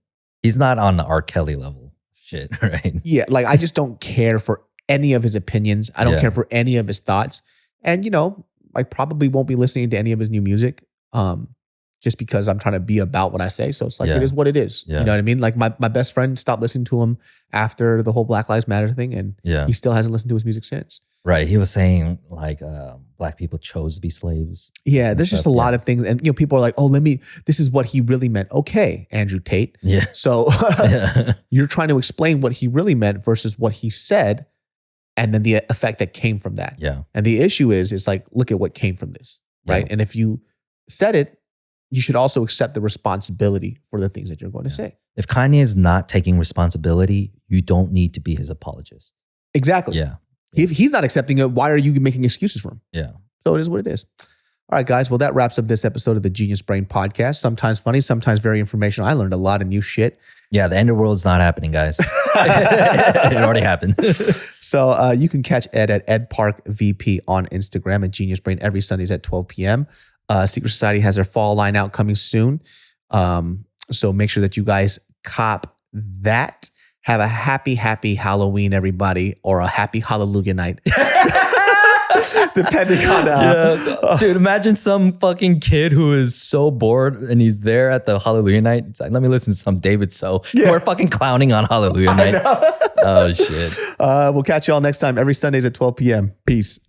He's not on the R. Kelly level shit, right? Yeah, like, I just don't care for any of his opinions. I don't care for any of his thoughts. And, I probably won't be listening to any of his new music just because I'm trying to be about what I say. So it's like, it is what it is. Yeah. You know what I mean? Like, my best friend stopped listening to him after the whole Black Lives Matter thing, and he still hasn't listened to his music since. Right. He was saying like black people chose to be slaves. Yeah, there's just a lot of things. And people are like, oh, this is what he really meant. Okay, Andrew Tate. Yeah. So you're trying to explain what he really meant versus what he said, and then the effect that came from that. Yeah. And the issue is like, look at what came from this, right? And if you said it, you should also accept the responsibility for the things that you're going to say. If Kanye is not taking responsibility, you don't need to be his apologist. Exactly. Yeah. If he's not accepting it, why are you making excuses for him? Yeah. So it is what it is. All right, guys. Well, that wraps up this episode of the Genius Brain Podcast. Sometimes funny, sometimes very informational. I learned a lot of new shit. Yeah, the end of the world's not happening, guys. It already happened. So you can catch Ed at EdParkVP on Instagram, and Genius Brain every Sundays at 12 p.m. Secret Society has their fall line out coming soon. So make sure that you guys cop that. Have a happy Halloween, everybody, or a happy Halleluja night. Depending on dude, imagine some fucking kid who is so bored and he's there at the Halleluja night. It's like, let me listen to some David So. Yeah. We're fucking clowning on Halleluja night. Oh shit. We'll catch you all next time, every Sundays at 12 p.m. Peace.